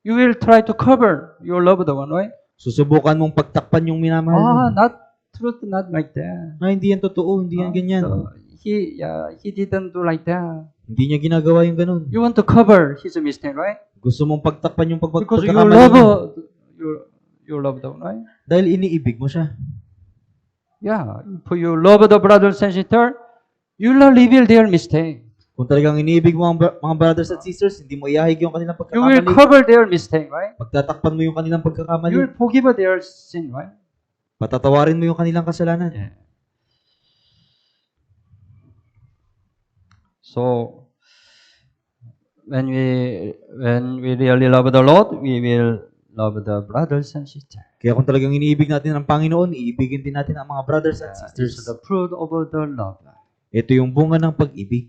Speaker 1: You will try to cover your loved one, right?
Speaker 2: Susubukan mong pagtakpan yung minamahal mo.
Speaker 1: Not like that.
Speaker 2: Hindi yan totoo, hindi yan ganyan.
Speaker 1: So, he didn't do like that.
Speaker 2: Hindi niya ginagawa yung ganun.
Speaker 1: You want to cover his mistake, right?
Speaker 2: Gusto mong pagtakpan yung
Speaker 1: Because you
Speaker 2: pagkakamali
Speaker 1: love
Speaker 2: mo.
Speaker 1: your loved one, right?
Speaker 2: Dahil iniibig mo siya.
Speaker 1: Yeah. For you love the brothers and sisters, you will reveal their mistake.
Speaker 2: Kung talagang iniibig mo ang mga brothers at sisters, hindi mo iahig yung kanilang
Speaker 1: You will
Speaker 2: pagkakamali.
Speaker 1: cover their mistake, right?
Speaker 2: Pagtatakpan mo yung kanilang
Speaker 1: You
Speaker 2: pagkakamali.
Speaker 1: will forgive their sin, right?
Speaker 2: Patatawarin mo yung kanilang kasalanan.
Speaker 1: Yeah. So, when we really love the Lord, we will love the brothers and sisters.
Speaker 2: Kaya kung talagang iniibig natin ang Panginoon, iibigin din natin ang mga brothers at
Speaker 1: This is
Speaker 2: sisters.
Speaker 1: the fruit of the love.
Speaker 2: Ito yung bunga ng pag-ibig.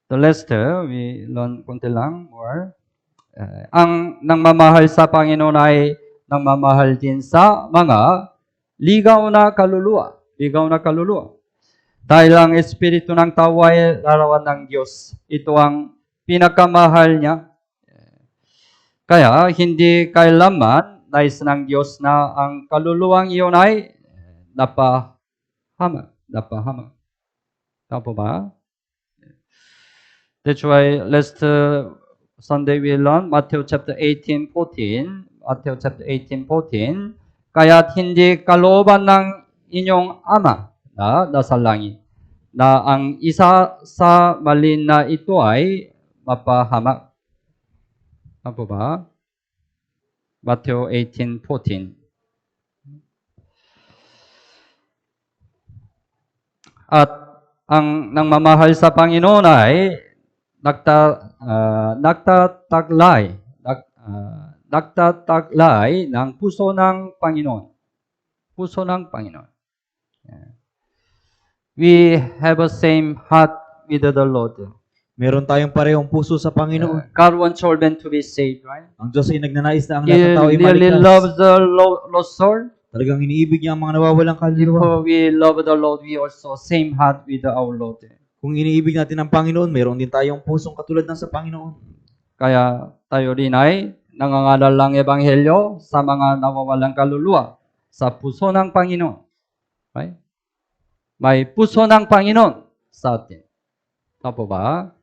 Speaker 1: The last, we learn konti lang more. Ang nangmamahal sa Panginoon ay nangmamahal din sa mga ligaw na kaluluwa. Ligaw na kaluluwa. Dahil ang Espiritu ng tao ay larawan ng Diyos. Ito ang pinakamahal niya. Kaya hindi kailanman nais ng Diyos na ang kaluluwang iyon ay napahamak. Tama po ba? That's why last Sunday we learned Matthew chapter 18:14. Matthew chapter 18:14. Kaya't hindi kalooban ng inyong Ama na nasa langit na ang isa sa mali na ito ay mapahamak. Tama po ba? Matthew 18:14. At ang nangmamahal sa Panginoon ay nagtataglay ng puso ng Panginoon. Puso ng Panginoon. We have a same heart with the Lord.
Speaker 2: Meron tayong parehong puso sa Panginoon.
Speaker 1: God wants children to be saved, right?
Speaker 2: Ang Diyos ay nagnanais na ang
Speaker 1: He
Speaker 2: lahat ng tao ay
Speaker 1: really
Speaker 2: maligtas.
Speaker 1: loves the lost soul.
Speaker 2: Talagang iniibig niya ang mga nawawalang kaluluwa.
Speaker 3: If we love the Lord, we also same heart with our Lord.
Speaker 2: Kung iniibig natin ang Panginoon, mayroon din tayong pusong katulad ng sa Panginoon.
Speaker 3: Kaya tayo rin ay nangangaral ng Ebanghelyo sa mga nawawalang kaluluwa sa puso ng Panginoon. Right? May puso ng Panginoon sa atin. Tapo ba?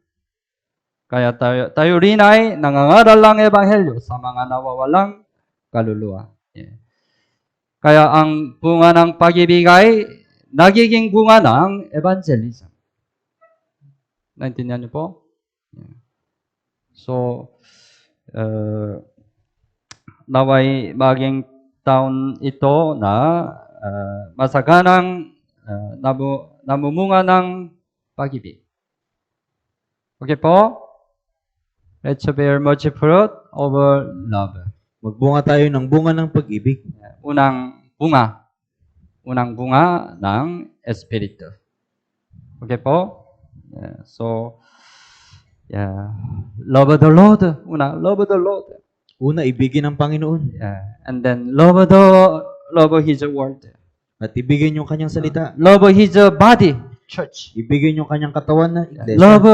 Speaker 3: Kaya tayo rin ay nangangaral ng Ebanghelyo sa mga nawawalang kaluluwa. Yeah. Kaya ang bunga ng pag-ibig ay nagiging bunga ng evangelism. Naintindihan niyo po? Yeah. So, naway maging taon ito na masaganang namumunga ng pag-ibig. Okay po? Let's bear much fruit over love.
Speaker 2: Magbunga tayo ng bunga ng pag-ibig.
Speaker 3: Unang bunga ng Espiritu. Okay po? Yeah. So, love the Lord. Love the Lord.
Speaker 2: Una, ibigin ang Panginoon.
Speaker 3: Yeah. And then, love His word.
Speaker 2: At ibigin yung kanyang salita.
Speaker 3: Love His body, church.
Speaker 2: Ibigin yung kanyang katawan na iglesia.
Speaker 3: Love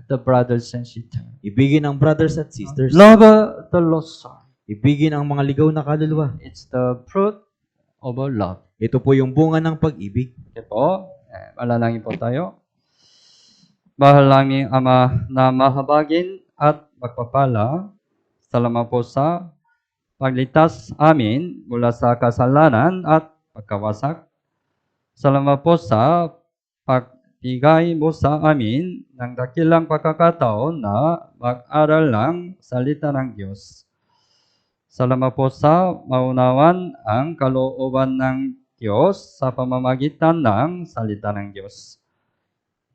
Speaker 3: the brothers and sisters.
Speaker 2: Ibigin ang brothers at sisters.
Speaker 3: Love the lost soul.
Speaker 2: Ibigin ang mga ligaw na kaluluwa.
Speaker 3: It's the fruit of love.
Speaker 2: Ito po yung bunga ng pag-ibig.
Speaker 3: Okay po? Malalangin po tayo. Mahal naming Ama na mahabagin at magpapala, salamat po sa pagligtas amin mula sa kasalanan at pagkawasak. Salamat po sa pagbigay mo sa amin ng dakilang pagkakataon na mag-aral ng salita ng Diyos. Salamat po sa maunawan ang kalooban ng Diyos sa pamamagitan ng salita ng Diyos.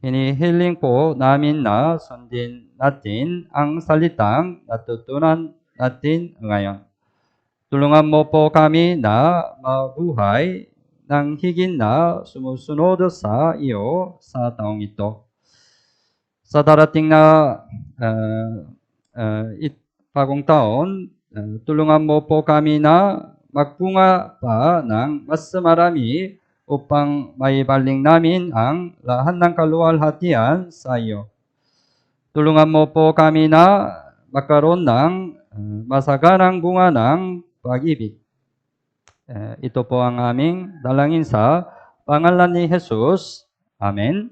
Speaker 3: Hinihiling po namin na sundin natin ang salitang natutunan natin ngayon. Tulungan mo po kami na mabuhay ng higit na sumusunod sa iyo sa taong ito. Sa darating na bagong taon, tulungan mo po kami na magpunga pa ng mas marami upang maibaling namin ang lahat ng kaluwalhatian sa iyo. Tulungan mo po kami na magkaroon ng masaganang bunga ng pag-ibig. Ito po ang aming dalangin sa pangalan ni Jesus. Amen.